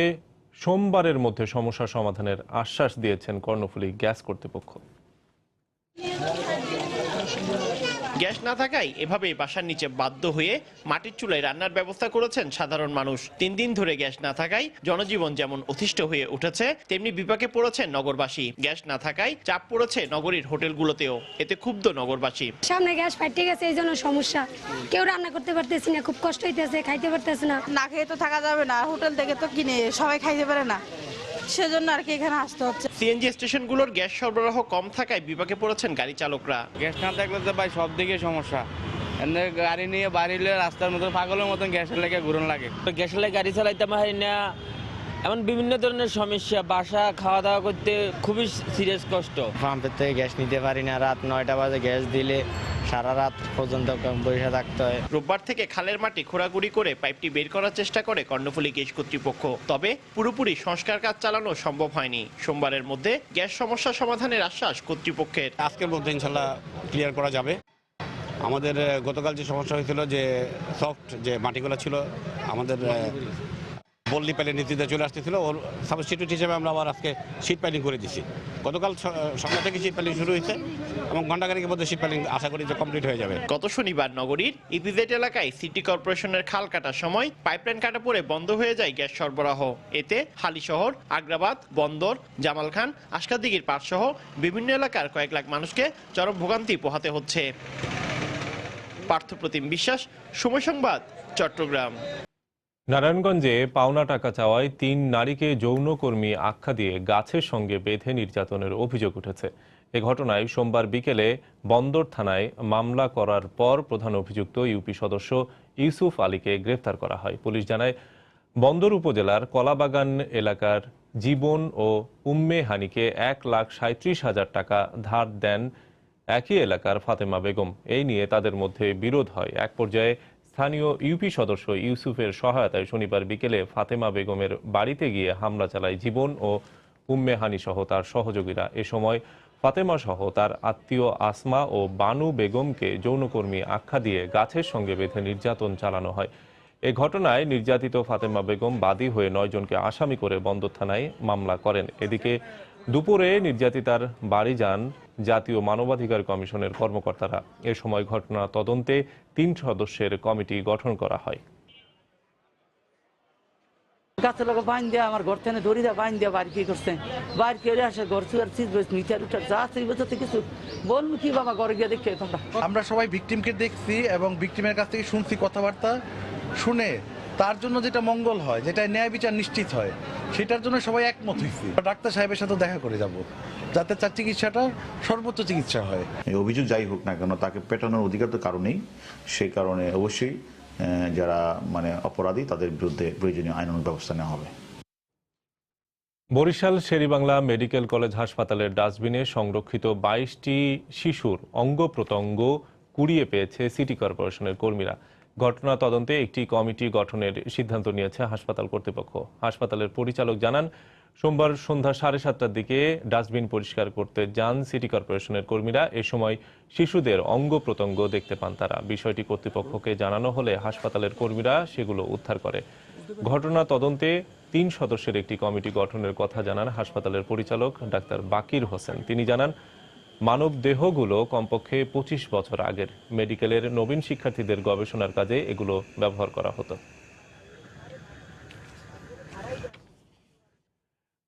সোমবারের মধ্যে সমস্যা সমাধানের আশ্বাস দিয়েছেন কর্ণফুলী গ্যাস কর্তৃপক্ষ। গ্যাস না থাকায় এভাবেই বাসার নিচে বাধ্য হয়ে মাটির চুলায় রান্নার ব্যবস্থা করেছেন সাধারণ মানুষ। 3 দিন ধরে গ্যাস না থাকায় জনজীবন যেমন অতিষ্ঠ হয়ে উঠেছে, তেমনি বিপাকে পড়েছেন নগরবাসী। গ্যাস না থাকায় চাপ পড়েছে নগরীর হোটেলগুলোতেও, এতে ক্ষুব্ধ নগরবাসী। সামনে গ্যাস ফাইটে গেছে, এই জন্য সমস্যা, কেউ রান্না করতে পারতেছি না, খুব কষ্ট হইতেছে, খাইতে পারতেছে না। না খেয়ে তো থাকা যাবে না, হোটেল থেকে তো কিনে সবাই খাইতে পারে না, সেজন্য আর কি এখানে আসতে হচ্ছে। সিএনজি স্টেশনগুলোর গ্যাস সরবরাহ কম থাকায় বিপাকে পড়েছেন গাড়ি চালকরা। গ্যাস না থাকলে তো ভাই সব দিকে সমস্যা, গাড়ি নিয়ে বাড়িলে রাস্তার মতো পাগলের মতন গ্যাসের লেগে ঘুরন লাগে। গ্যাসের লাগে গাড়ি চালাইতে পারি না, এমন বিভিন্ন ধরনের সমস্যা, বাসা খাওয়া দাওয়া করতে খুবই সিরিয়াস কষ্ট। পাম্পের থেকে গ্যাস নিতে পারি না, রাত 9টা বাজে গ্যাস দিলে সারা রাত পর্যন্ত বসে থাকতে হয়। রোববার থেকে খালের মাটি খোঁড়াখুড়ি করে পাইপটি বের করার চেষ্টা করে কর্ণফুলী গ্যাস কর্তৃপক্ষ, তবে পুরোপুরি সংস্কার কাজ চালানো সম্ভব হয়নি। সোমবারের মধ্যে গ্যাস সমস্যা সমাধানের আশ্বাস কর্তৃপক্ষের। আজকের মধ্যে ইনশাল্লাহ ক্লিয়ার করা যাবে। আমাদের গতকাল যে সমস্যা হয়েছিল যে সফট যে মাটিগুলো ছিল আমাদের বল্লি পাইলের নীতিতে চলে আসতেছিল, ওর সাবস্টিটিউট হিসেবে আমরা আবার আজকে শীট পাইলিং করে দিছি। গতকাল সন্ধ্যা থেকে শীট পাইলিং শুরু হয়েছে এবং ঘণ্টাখানেকের মধ্যে শীট পাইলিং আশা করি যে কমপ্লিট হয়ে যাবে। গত শনিবার নগরীর ইপিজেড এলাকায় সিটি কর্পোরেশনের খাল কাটার সময় পাইপলাইন কাটা পড়ে বন্ধ হয়ে যায় গ্যাস সরবরাহ। এতে হালিশহর, আগ্রাবাদ, বন্দর, জামালখান, আশকাদিগির পাড়সহ বিভিন্ন এলাকার কয়েক লাখ মানুষকে চরম ভোগান্তি পোহাতে হচ্ছে। পার্থপ্রতিম বিশ্বাস, সময় সংবাদ, চট্টগ্রাম। নারায়ণগঞ্জে পাওনা টাকা চাওয়ায় 3 নারীকে যৌনকর্মী আখ্যা দিয়ে গাছের সঙ্গে বেঁধে নির্যাতনের অভিযোগ উঠেছে। এ ঘটনায় সোমবার বিকেলে বন্দর থানায় মামলা করার পর প্রধান অভিযুক্ত ইউপি সদস্য ইউসুফ আলীকে গ্রেফতার করা হয়। পুলিশ জানায়, বন্দর উপজেলার কলাবাগান এলাকার জীবন ও উম্মে হানিকে 1,37,000 টাকা ধার দেন একই এলাকার ফাতেমা বেগম। এই নিয়ে তাদের মধ্যে বিরোধ হয়। এক পর্যায়ে স্থানীয় ইউপি সদস্য ইউসুফের সহায়তায় শনিবার বিকেলে ফাতেমা বেগমের বাড়িতে গিয়ে হামলা চালায় জীবন ও উম্মে হানি সহ তার সহযোগীরা। এ সময় ফাতেমা সহ তার আত্মীয় আসমা ও বানু বেগমকে যৌনকর্মী আখ্যা দিয়ে গাছের সঙ্গে বেঁধে নির্যাতন চালানো হয়। এ ঘটনায় নির্যাতিত ফাতেমা বেগম বাদী হয়ে 9 জনকে আসামি করে বন্দর থানায় মামলা করেন। এদিকে দুপুরে নির্যাতিতার বাড়ি যান জাতীয় মানবাধিকার কমিশনের কর্মকর্তারা। এ সময় ঘটনা তদন্তে 3 সদস্যের কমিটি গঠন করা হয়। গাছের লোক বাইন দিয়ে আমার ঘর থেকে দড়ি দিয়ে বাইন দিয়ে বাড়ি কি করছে, বাইর করে আসে ঘর চুয়ার চিজ মিটার উঠার যা সেই বছর কিছু বলবো কি বাবা ঘরে গিয়ে দেখে তোমরা। আমরা সবাই ভিকটিমকে দেখছি এবং ভিকটিমের কাছ থেকে শুনছি কথাবার্তা, শুনে তার জন্য যেটা মঙ্গল হয়, যেটা ন্যায় বিচার নিশ্চিত হয়, সেটার জন্য সবাই একমত হয়েছি। ডাক্তার সাহেবের সাথে দেখা করে যাব, যাতে তার চিকিৎসাটা সর্বোচ্চ চিকিৎসা হয়। এই অভিযোগ যাই হোক না কেন, তাকে পেটানোর অধিকার তো কারণেই, সেই কারণে অবশ্যই যারা অপরাধী তাদের বিরুদ্ধে প্রয়োজনীয় আইনানুগ ব্যবস্থা নেওয়া হবে। বরিশাল শেরেবাংলা মেডিকেল কলেজ হাসপাতালের ডাস্টবিনে সংরক্ষিত 22টি শিশুর অঙ্গ প্রত্যঙ্গ কুড়িয়ে পেয়েছে সিটি কর্পোরেশনের কর্মীরা। ঘটনা তদন্তে একটি কমিটি গঠনের সিদ্ধান্ত নিয়েছে হাসপাতাল কর্তৃপক্ষ। হাসপাতালের পরিচালক জানান, সোমবার সন্ধ্যা 7:30টার দিকে ডাস্টবিন পরিষ্কার করতে যান সিটি কর্পোরেশনের কর্মীরা। এ সময় শিশুদের অঙ্গ প্রত্যঙ্গ দেখতে পান তারা। বিষয়টি কর্তৃপক্ষকে জানানো হলে হাসপাতালের কর্মীরা সেগুলো উদ্ধার করে। ঘটনা তদন্তে 3 সদস্যের একটি কমিটি গঠনের কথা জানান হাসপাতালের পরিচালক ডাক্তার বাকির হোসেন। তিনি জানান, মানব দেহগুলো কমপক্ষে 25 বছর আগের। মেডিকেলের নবীন শিক্ষার্থীদের গবেষণার কাজে এগুলো ব্যবহার করা হতো।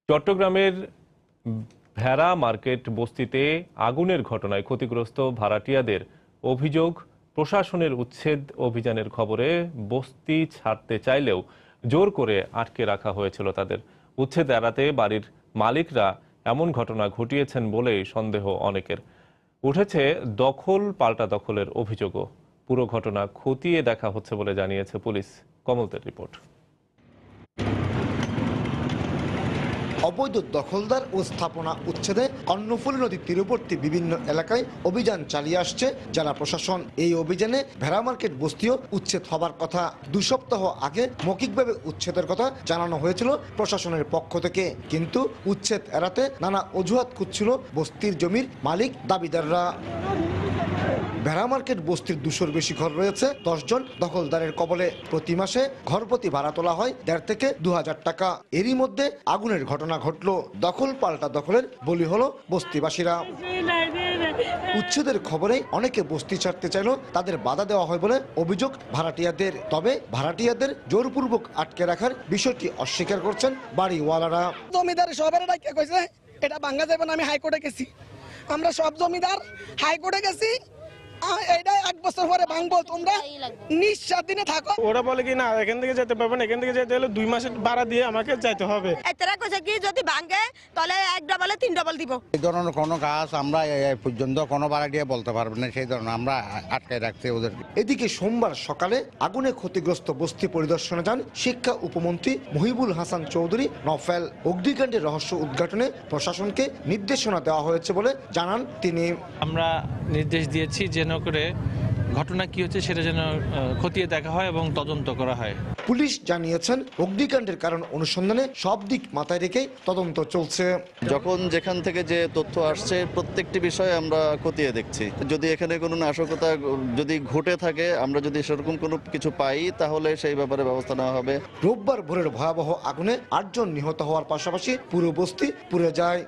চট্টগ্রামের ভেড়া মার্কেট বস্তিতে আগুনের ঘটনায় ক্ষতিগ্রস্ত ভাড়াটিয়াদের অভিযোগ, প্রশাসনের উচ্ছেদ অভিযানের খবরে বস্তি ছাড়তে চাইলেও জোর করে আটকে রাখা হয়েছিল তাদের। উচ্ছেদ এড়াতে বাড়ির মালিকরা এমন ঘটনা ঘটিয়েছেন বলেই সন্দেহ অনেকের। উঠেছে দখল পাল্টা দখলের অভিযোগও। পুরো ঘটনা খতিয়ে দেখা হচ্ছে বলে জানিয়েছে পুলিশ। কমলতের রিপোর্ট। অবৈধ দখলদার ও স্থাপনা উচ্ছেদে কর্ণফুলী নদীর তীরবর্তী বিভিন্ন এলাকায় অভিযান চালিয়ে আসছে জেলা প্রশাসন। এই অভিযানে ভেড়া মার্কেট বস্তিও উচ্ছেদ হবার কথা। 2 সপ্তাহ আগে মৌখিকভাবে উচ্ছেদের কথা জানানো হয়েছিল প্রশাসনের পক্ষ থেকে, কিন্তু উচ্ছেদ এড়াতে নানা অজুহাত খুঁজছিল বস্তির জমির মালিক দাবিদাররা। ভেড়া মার্কেট বস্তির 200-র বেশি ঘর রয়েছে। 10 জন দখলদারের কবলে। প্রতি মাসে ঘরপ্রতি ভাড়া তোলা হয় 1,500 থেকে 2,000 টাকা। এরই মধ্যে আগুনের ঘটনা ঘটলো। দখল পাল্টা দখলের বলি হলো বস্তিবাসীরা। উচ্ছেদের খবরে অনেকে বস্তি ছাড়তে চাইল, তাদের বাধা দেওয়া হয় বলে অভিযোগ ভাড়াটিয়াদের। তবে ভাড়াটিয়াদের জোরপূর্বক আটকে রাখার বিষয়টি অস্বীকার করছেন বাড়িওয়ালারা। জমিদার সবার ডাকে কইছে এটা ভাঙা যাবে না। আমি হাইকোর্টে গেছি, আমরা সব জমিদার হাইকোর্টে গেছি, এইটা 1 বছর পরে ভাঙবো, তোমরা নিঃস্বাধীনে থাকো। ওরা বলে কি না এখান থেকে যেতে পারবেন, এখান থেকে যেতে হলে 2 মাসের ভাড়া দিয়ে আমাকে যাইতে হবে। এতরা কইছে কি যদি ভাঙে তাহলে 1 ডাবলে 3 ডাবল দিব। এই ধরনের কোনো কাজ আমরা এই পর্যন্ত কোনো ভাড়া দিয়ে বলতে পারবেন না, সেই ধরনের আমরা আটকে রাখতে ওদের। এদিকে সোমবার সকালে আগুনে ক্ষতিগ্রস্ত বস্তি পরিদর্শনে যান শিক্ষা উপমন্ত্রী মহিবুল হাসান চৌধুরী নফেল। অগ্নিকাণ্ডের রহস্য উদ্ঘাটনে প্রশাসনকে নির্দেশনা দেওয়া হয়েছে বলে জানান তিনি। আমরা নির্দেশ দিয়েছি যেন করে ঘটনা কি হচ্ছে সেটা যেন খতিয়ে দেখা হয় এবং তদন্ত করা হয়। পুলিশ জানিয়েছেন অগ্নিকাণ্ডের কারণ অনুসন্ধানে সব দিক মাথায় রেখেই তদন্ত চলছে। যখন যেখান থেকে যে তথ্য আসছে প্রত্যেকটি বিষয়ে আমরা খতিয়ে দেখছি। যদি এখানে কোনো নাশকতা যদি ঘটে থাকে, আমরা যদি সেরকম কোনো কিছু পাই, তাহলে সেই ব্যাপারে ব্যবস্থা নেওয়া হবে। রোববার ভোরের ভয়াবহ আগুনে 8 জন নিহত হওয়ার পাশাপাশি পুরো বস্তি পুড়ে যায়।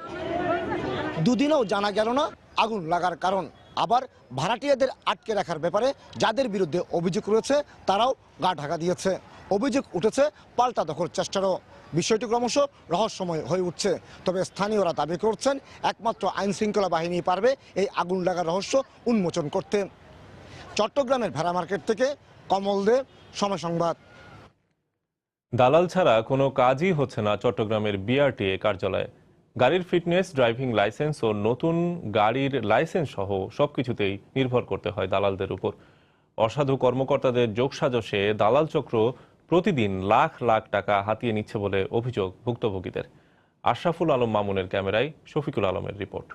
দুদিনেও জানা গেল না আগুন লাগার কারণ। আবার ভাড়াটিয়াদের আটকে রাখার ব্যাপারে যাদের বিরুদ্ধে অভিযোগ রয়েছে তারাও গা ঢাকা দিয়েছে। অভিযোগ উঠেছে পাল্টা দখল চেষ্টারও। বিষয়টি ক্রমশ রহস্যময় হয়ে উঠছে। তবে স্থানীয়রা দাবি করছেন একমাত্র আইন শৃঙ্খলা বাহিনী পারবে এই আগুন লাগার রহস্য উন্মোচন করতে। চট্টগ্রামের ভেড়া মার্কেট থেকে কমল দে, সময় সংবাদ। দালাল ছাড়া কোনো কাজই হচ্ছে না চট্টগ্রামের বিআরটিএ কার্যালয়ে। গাড়ির ফিটনেস, ড্রাইভিং লাইসেন্স ও নতুন গাড়ির লাইসেন্স সহ সবকিছুতেই নির্ভর করতে হয় দালালদের উপর। অসাধু কর্মকর্তাদের যোগসাজশে দালাল চক্র প্রতিদিন লাখ লাখ টাকা হাতিয়ে নিচ্ছে বলে অভিযোগ ভুক্তভোগীদের। আশরাফুল আলম মামুনের ক্যামেরায় শফিকুল আলমের রিপোর্ট।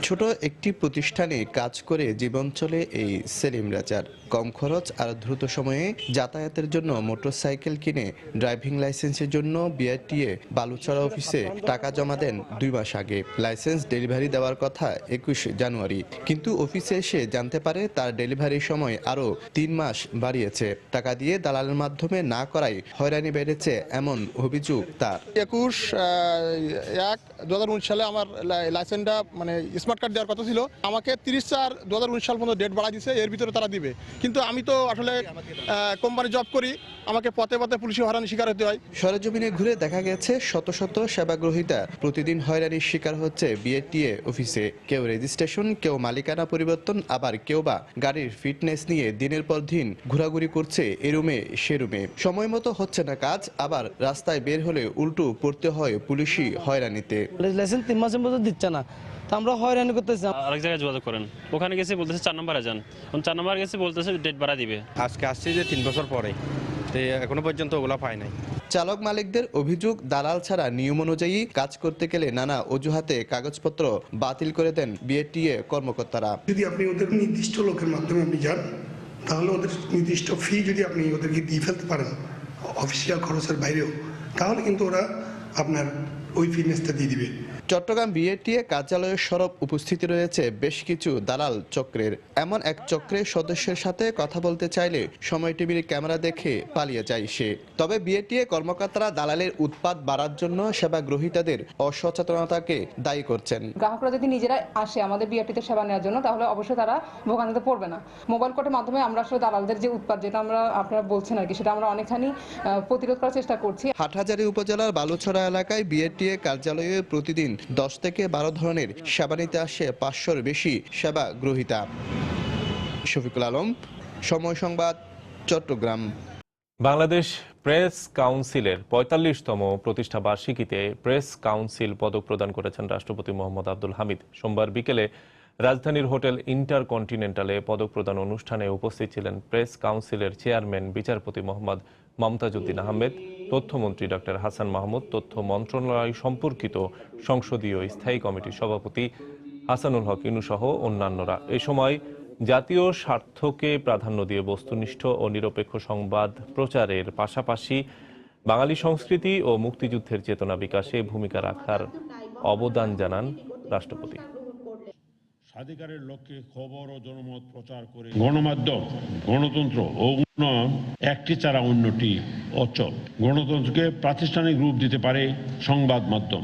ছোট একটি প্রতিষ্ঠানে কাজ করে জীবন চলে এই সেলিম রাজার। কম খরচ আর দ্রুত সময়ে যাতায়াতের জন্য মোটরসাইকেল কিনে ড্রাইভিং লাইসেন্সের জন্য বিআরটিএ বালুচড়া অফিসে টাকা জমা দেন 2 মাস আগে। লাইসেন্স ডেলিভারি দেওয়ার কথা 21 জানুয়ারি, কিন্তু অফিসে এসে জানতে পারে তার ডেলিভারির সময় আরও 3 মাস বাড়িয়েছে। টাকা দিয়ে দালালের মাধ্যমে না করায় হয়রানি বেড়েছে এমন অভিযোগ তার। 21/1/2019 সালে আমার লাইসেন্সটা মানে স্মার্ট কার্ড দেওয়ার কথা ছিল। আমাকে 30/4/2019 সাল পর্যন্ত ডেট বাড়াই দিছে, এর ভিতরে তারা দিবে। কিন্তু আমি তো আসলে কোম্পানি জব করি, আমাকে পথে পথে পুলিশি হয়রানির শিকার হতে হয়। সরেজমিনে ঘুরে দেখা গেছে শত শত সেবাগ্রহীতা প্রতিদিন হয়রানির শিকার হচ্ছে বিআরটিএ অফিসে। কেউ রেজিস্ট্রেশন, কেউ মালিকানা পরিবর্তন, আবার কেউ বা গাড়ির ফিটনেস নিয়ে দিনের পর দিন ঘোরাঘুরি করছে এ রুমে সে রুমে। সময় মতো হচ্ছে না কাজ, আবার রাস্তায় বের হলে উল্টো পড়তে হয় পুলিশি হয়রানিতে। লাইসেন্স 3 মাসের মধ্যে দিচ্ছে না, আমরা হয়রানি করতেছি। আরেক জায়গায় যোগাযোগ করেন, ওখানে গেছে বলতেছে 4 নম্বরে যান, 4 নম্বর গেছে বলতেছে ডেট বাড়া দিবে। আজকে আসছে যে 3 বছর পরে, এখনো পর্যন্ত ওগুলা পায় নাই। চালক মালিকদের অভিযোগ, দালাল ছাড়া নিয়ম অনুযায়ী কাজ করতে গেলে নানা অজুহাতে কাগজপত্র বাতিল করে দেন বিআরটিএ কর্মকর্তারা। যদি আপনি ওদের নির্দিষ্ট লোকের মাধ্যমে আপনি যান, তাহলে ওদের নির্দিষ্ট ফি যদি আপনি ওদেরকে দিয়ে ফেলতে পারেন অফিসিয়াল খরচের বাইরেও, তাহলে কিন্তু ওরা আপনার ওই ফিটনেসটা দিয়ে দিবে। চট্টগ্রাম বিআরটিএ কার্যালয়ের সরব উপস্থিতি রয়েছে বেশ কিছু দালাল চক্রের। এমন এক চক্রের সদস্যের সাথে কথা বলতে চাইলে সময় টিভির ক্যামেরা দেখে পালিয়ে যায় সে। তবে বিআরটিএ কর্মকর্তারা দালালের উৎপাত বাড়ার জন্য সেবা গ্রহীতাদের অসচেতনতাকে দায়ী করছেন। গ্রাহকরা যদি নিজেরা আসে আমাদের বিআরটিতে সেবা নেওয়ার জন্য, তাহলে অবশ্যই তারা ভোগান্তিতে পড়বে না। মোবাইল কোর্টের মাধ্যমে আমরা আসলে দালালদের যে উৎপাত, যেটা আপনারা বলছেন আর কি, সেটা আমরা অনেকখানি প্রতিরোধ করার চেষ্টা করছি। হাটহাজারী উপজেলার বালুছড়া এলাকায় বিআরটিএ কার্যালয়ে প্রতিদিন 10 থেকে 12 ধরনের সেবা নিতে আসে 500-র বেশি সেবা গ্রহীতা। শফিকুল আলম, সময় সংবাদ, চট্টগ্রাম। বাংলাদেশ প্রেস কাউন্সিলের 45তম প্রতিষ্ঠা বার্ষিকীতে প্রেস কাউন্সিল পদক প্রদান করেছেন রাষ্ট্রপতি মোহাম্মদ আব্দুল হামিদ। সোমবার বিকেলে রাজধানীর হোটেল ইন্টারকন্টিনেন্টালে পদক প্রদান অনুষ্ঠানে উপস্থিত ছিলেন প্রেস কাউন্সিলের চেয়ারম্যান বিচারপতি মোহাম্মদ মমতাজউদ্দিন আহমেদ, তথ্যমন্ত্রী ডক্টর হাসান মাহমুদ, তথ্য মন্ত্রণালয় সম্পর্কিত সংসদীয় স্থায়ী কমিটির সভাপতি হাসানুল হক ইনু সহ অন্যান্যরা। এ সময় জাতীয় স্বার্থকে প্রাধান্য দিয়ে বস্তুনিষ্ঠ ও নিরপেক্ষ সংবাদ প্রচারের পাশাপাশি বাঙালি সংস্কৃতি ও মুক্তিযুদ্ধের চেতনা বিকাশে ভূমিকা রাখার অবদান জানান রাষ্ট্রপতি। স্বাধিকারের লক্ষ্যে খবর ও জনমত প্রচার করে গণমাধ্যম, গণতন্ত্র ও উন্নয়ন একটি ছাড়া অন্যটি অচল। গণতন্ত্রকে প্রাতিষ্ঠানিক রূপ দিতে পারে সংবাদ মাধ্যম,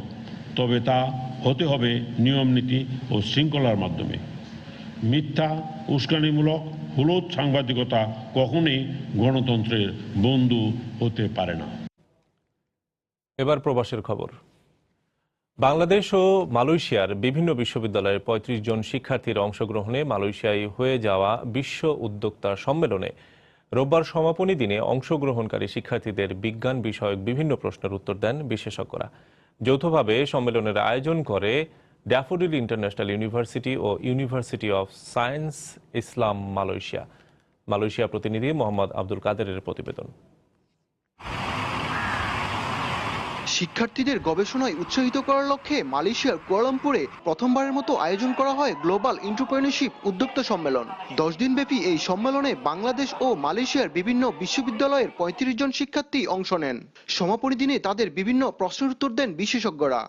তবে তা হতে হবে নিয়ম নীতি ও শৃঙ্খলার মাধ্যমে। মিথ্যা, উস্কানিমূলক, হলুদ সাংবাদিকতা কখনোই গণতন্ত্রের বন্ধু হতে পারে না। এবার প্রবাসের খবর। বাংলাদেশ ও মালয়েশিয়ার বিভিন্ন বিশ্ববিদ্যালয়ের 35 জন শিক্ষার্থীর অংশগ্রহণে মালয়েশিয়ায় হয়ে যাওয়া বিশ্ব উদ্যোক্তা সম্মেলনে রোববার সমাপনী দিনে অংশগ্রহণকারী শিক্ষার্থীদের বিজ্ঞান বিষয়ক বিভিন্ন প্রশ্নের উত্তর দেন বিশেষজ্ঞরা। যৌথভাবে সম্মেলনের আয়োজন করে ড্যাফোডিল ইন্টারন্যাশনাল ইউনিভার্সিটি ও University of Science Islam Malaysia. Malaysia প্রতিনিধি মোহাম্মদ আব্দুল কাদেরের প্রতিবেদন। শিক্ষার্থীদের গবেষণায় উৎসাহিত করার লক্ষ্যে মালয়েশিয়ার কুয়ালালামপুরে প্রথমবারের মতো আয়োজন করা হয় গ্লোবাল এন্টারপ্রেনিউরশিপ উদ্যোক্তা সম্মেলন। 10 দিনব্যাপী এই সম্মেলনে বাংলাদেশ ও মালয়েশিয়ার বিভিন্ন বিশ্ববিদ্যালয়ের 35 জন শিক্ষার্থী অংশ নেন। সমাপনী দিনে তাদের বিভিন্ন প্রশ্নের উত্তর দেন বিশেষজ্ঞরা।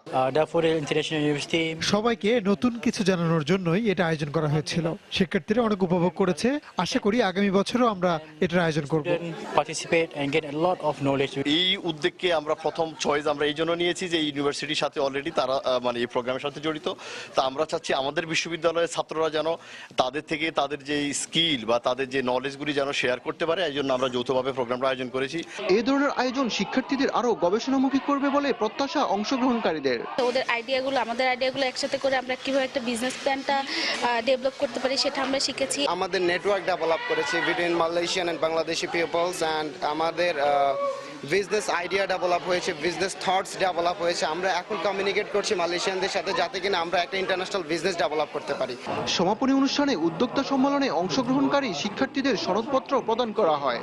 সবাইকে নতুন কিছু জানানোর জন্যই এটা আয়োজন করা হয়েছিল। শিক্ষার্থীরা অনেক উপভোগ করেছে। আশা করি আগামী বছরও আমরা এটার আয়োজন করব। এই উদ্যোগকে আমরা প্রথম চয়েস আমরা এই জন্য নিয়েছি যে ইউনিভার্সিটির সাথে অলরেডি তারা মানে এই প্রোগ্রামের সাথে জড়িত। তা আমরা চাচ্ছি আমাদের বিশ্ববিদ্যালয়ের ছাত্ররা যেন তাদের থেকে তাদের যে স্কিল বা তাদের যে নলেজগুলি যেন শেয়ার করতে পারে, এই জন্য আমরা যৌথভাবে প্রোগ্রামটা আয়োজন করেছি। এই ধরনের আয়োজন শিক্ষার্থীদের আরো গবেষণামুখী করবে বলে প্রত্যাশা অংশগ্রহণকারীদের। ওদের আইডিয়াগুলো আমাদের আইডিয়াগুলো একসাথে করে আমরা কিভাবে একটা বিজনেস প্ল্যানটা ডেভেলপ করতে পারি সেটা আমরা শিখেছি। আমাদের নেটওয়ার্ক ডেভেলপ করেছি between Malaysian and Bangladeshi peoples, and আমাদের বিজনেস আইডিয়া ডেভেলপ হয়েছে, বিজনেস থটস ডেভেলপ হয়েছে। আমরা এখন কমিউনিকেট করছি মালয়েশিয়ানদের সাথে যাতে কিনা আমরা একটা ইন্টারন্যাশনাল বিজনেস ডেভেলপ করতে পারি। সমাপনী অনুষ্ঠানে উদ্যোক্তা সম্মেলনে অংশগ্রহণকারী শিক্ষার্থীদের সনদপত্র প্রদান করা হয়।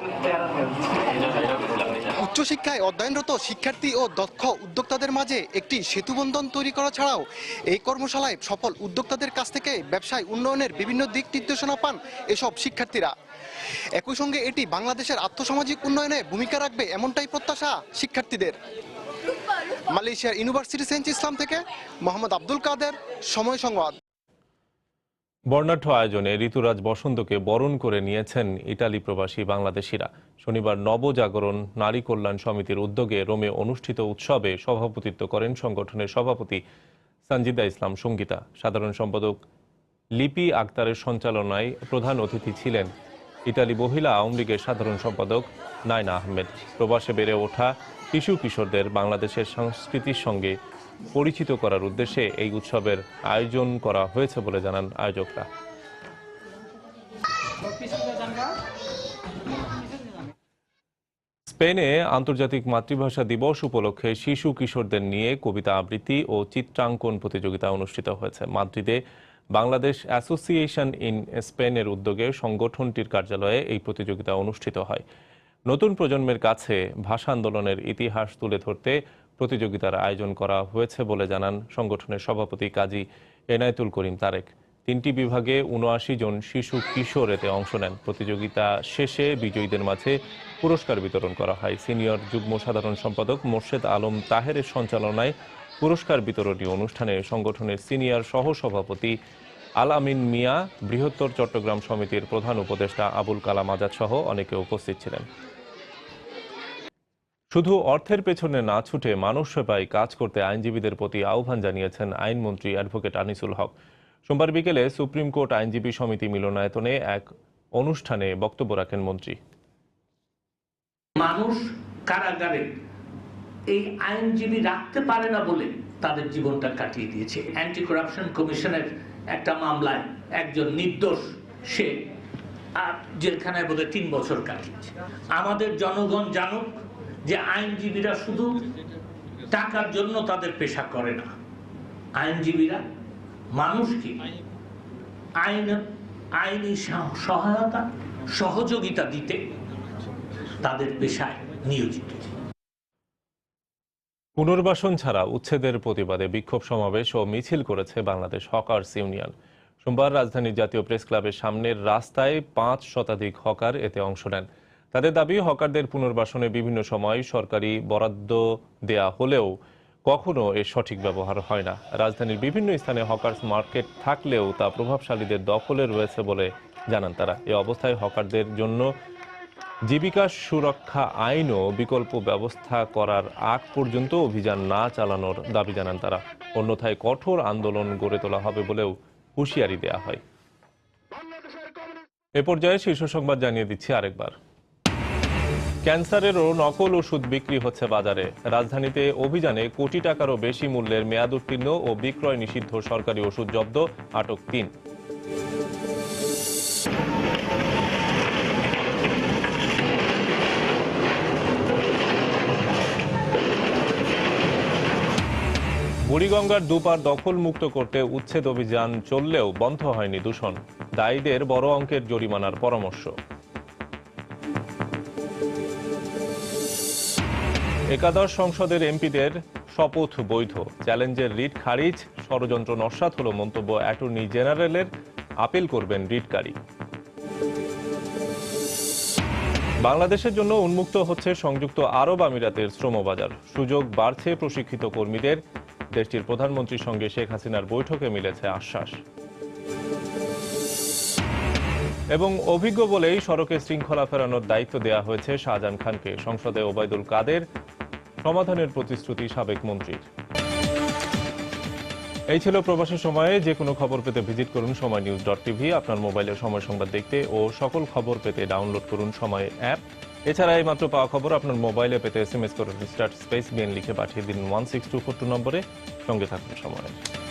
উচ্চশিক্ষায় অধ্যয়নরত শিক্ষার্থী ও দক্ষ উদ্যোক্তাদের মাঝে একটি সেতুবন্ধন তৈরি করা ছাড়াও এই কর্মশালায় সফল উদ্যোক্তাদের কাছ থেকে ব্যবসায় উন্নয়নের বিভিন্ন দিক নির্দেশনা পান এসব শিক্ষার্থীরা। একই সঙ্গে এটি বাংলাদেশের আর্থসামাজিক উন্নয়নে ভূমিকা রাখবে এমনটাই প্রত্যাশা শিক্ষার্থীদের। মালয়েশিয়ার ইউনিভার্সিটি সেন্ট ইসলাম থেকে মোহাম্মদ আব্দুল কাদের, সময় সংবাদ। বর্ণাঢ্য আয়োজনে ঋতুরাজ বসন্তকে বরণ করে নিয়েছেন ইটালি প্রবাসী বাংলাদেশিরা। শনিবার নবজাগরণ নারী কল্যাণ সমিতির উদ্যোগে রোমে অনুষ্ঠিত উৎসবে সভাপতিত্ব করেন সংগঠনের সভাপতি সঞ্জিদা ইসলাম সঙ্গীতা। সাধারণ সম্পাদক লিপি আক্তারের সঞ্চালনায় প্রধান অতিথি ছিলেন ইতালি মহিলা আওয়ামী লীগের সাধারণ সম্পাদক নাইনা আহমেদ। প্রবাসে বেড়ে ওঠা শিশু কিশোরদের বাংলাদেশের সংস্কৃতির সঙ্গে পরিচিত করার উদ্দেশ্যে এই উৎসবের আয়োজন করা হয়েছে বলে জানান আয়োজকরা। স্পেনে আন্তর্জাতিক মাতৃভাষা দিবস উপলক্ষে শিশু কিশোরদের নিয়ে কবিতা আবৃত্তি ও চিত্রাঙ্কন প্রতিযোগিতা অনুষ্ঠিত হয়েছে। মাদ্রিদে বাংলাদেশ অ্যাসোসিয়েশন ইন স্পেনের উদ্যোগে সংগঠনটির কার্যালয়ে এই প্রতিযোগিতা অনুষ্ঠিত হয়। নতুন প্রজন্মের কাছে ভাষা আন্দোলনের ইতিহাস তুলে ধরতে প্রতিযোগিতার আয়োজন করা হয়েছে বলে জানান সংগঠনের সভাপতি কাজী এনায়েতুল করিম তারেক। 3টি বিভাগে 79 জন শিশু কিশোর এতে অংশ নেন। প্রতিযোগিতা শেষে বিজয়ীদের মাঝে পুরস্কার বিতরণ করা হয়। সিনিয়র যুগ্ম সাধারণ সম্পাদক মোর্শেদ আলম তাহেরের সঞ্চালনায় পুরস্কার বিতরণী অনুষ্ঠানে সংগঠনের সিনিয়র সহসভাপতি আল আমিন মিয়া, বৃহত্তর চট্টগ্রাম সমিতির প্রধান উপদেষ্টা আবুল কালাম আজাদ সহ অনেকে উপস্থিত ছিলেন। শুধু অর্থের পেছনে না ছুটে মানব সেবায় কাজ করতে আইনজীবীদের প্রতি আহ্বান জানিয়েছেন আইনমন্ত্রী অ্যাডভোকেট আনিসুল হক। সোমবার বিকেলে সুপ্রিম কোর্ট আইনজীবী সমিতি মিলনায়তনে এক অনুষ্ঠানে বক্তব্য রাখেন মন্ত্রী। মানুষ কারাগারে এই আইনজীবী রাখতে পারে না বলে তাদের জীবনটা কাটিয়ে দিয়েছে। অ্যান্টি করাপশন কমিশনের একটা মামলায় একজন নির্দোষ সে জেলখানায় বোধহয় 3 বছর কাটিয়েছে। আমাদের জনগণ জানুক যে আইনজীবীরা শুধু টাকার জন্য তাদের পেশা করে না। আইনজীবীরা মানুষকে আইনি সহায়তা সহযোগিতা দিতে তাদের পেশায় নিয়োজিত। পুনর্বাসন ছাড়া উচ্ছেদের প্রতিবাদে বিক্ষোভ সমাবেশ ও মিছিল করেছে বাংলাদেশ হকার্স ইউনিয়ন। সোমবার রাজধানীর জাতীয় প্রেস ক্লাবের সামনের রাস্তায় 5 শতাধিক হকার এতে অংশ নেন। তাদের দাবি, হকারদের পুনর্বাসনে বিভিন্ন সময় সরকারি বরাদ্দ দেয়া হলেও কখনো এর সঠিক ব্যবহার হয় না। রাজধানীর বিভিন্ন স্থানে হকার্স মার্কেট থাকলেও তা প্রভাবশালীদের দখলে রয়েছে বলে জানান তারা। এ অবস্থায় হকারদের জন্য জীবিকা সুরক্ষা আইনও বিকল্প ব্যবস্থা করার আগ পর্যন্ত অভিযান না চালানোর দাবি জানান তারা। অন্যথায় কঠোর আন্দোলন গড়ে তোলা হবে বলেও হুঁশিয়ারি দেয়া হয়। এ পর্যায়ে শীর্ষ সংবাদ জানিয়ে দিচ্ছি আরেকবার। ক্যান্সারেরও নকল ওষুধ বিক্রি হচ্ছে বাজারে। রাজধানীতে অভিযানে কোটি টাকারও বেশি মূল্যের মেয়াদ উত্তীর্ণ ও বিক্রয় নিষিদ্ধ সরকারি ওষুধ জব্দ, আটক 3। বুড়িগঙ্গার দুপার দখল মুক্ত করতে উচ্ছেদ অভিযান চললেও বন্ধ হয়নি দূষণ। দায়ীদের বড় অঙ্কের জরিমানার পরামর্শ। একাদশ সংসদের এমপিদের শপথ বৈধ, চ্যালেঞ্জের রিট খারিজ, ষড়যন্ত্র নস্যাৎ হলো মন্তব্য অ্যাটর্নি জেনারেলের, আপিল করবেন রিটকারী। বাংলাদেশের জন্য উন্মুক্ত হচ্ছে সংযুক্ত আরব আমিরাতের শ্রমবাজার, সুযোগ বাড়ছে প্রশিক্ষিত কর্মীদের, দেশটির প্রধানমন্ত্রীর সঙ্গে শেখ হাসিনার বৈঠকে মিলেছে আশ্বাস। এবং অভিজ্ঞ বলেই সড়কে শৃঙ্খলা ফেরানোর দায়িত্ব দেওয়া হয়েছে শাহজাহান খানকে, সংসদে ওবায়দুল কাদের, সমাধানের প্রতিশ্রুতি সাবেক মন্ত্রীর। এই ছিল প্রবাসী সময়ে। যে কোনো খবর পেতে ভিজিট করুন সময়নিউজ.tv। আপনার মোবাইলে সময় সংবাদ দেখতে ও সকল খবর পেতে ডাউনলোড করুন সময় অ্যাপ। এছাড়া এই মাত্র পাওয়া খবর আপনার মোবাইলে পেতে SMS করুন *BN লিখে পাঠিয়ে দিন 16242 নম্বরে। সঙ্গে থাকুন সময়।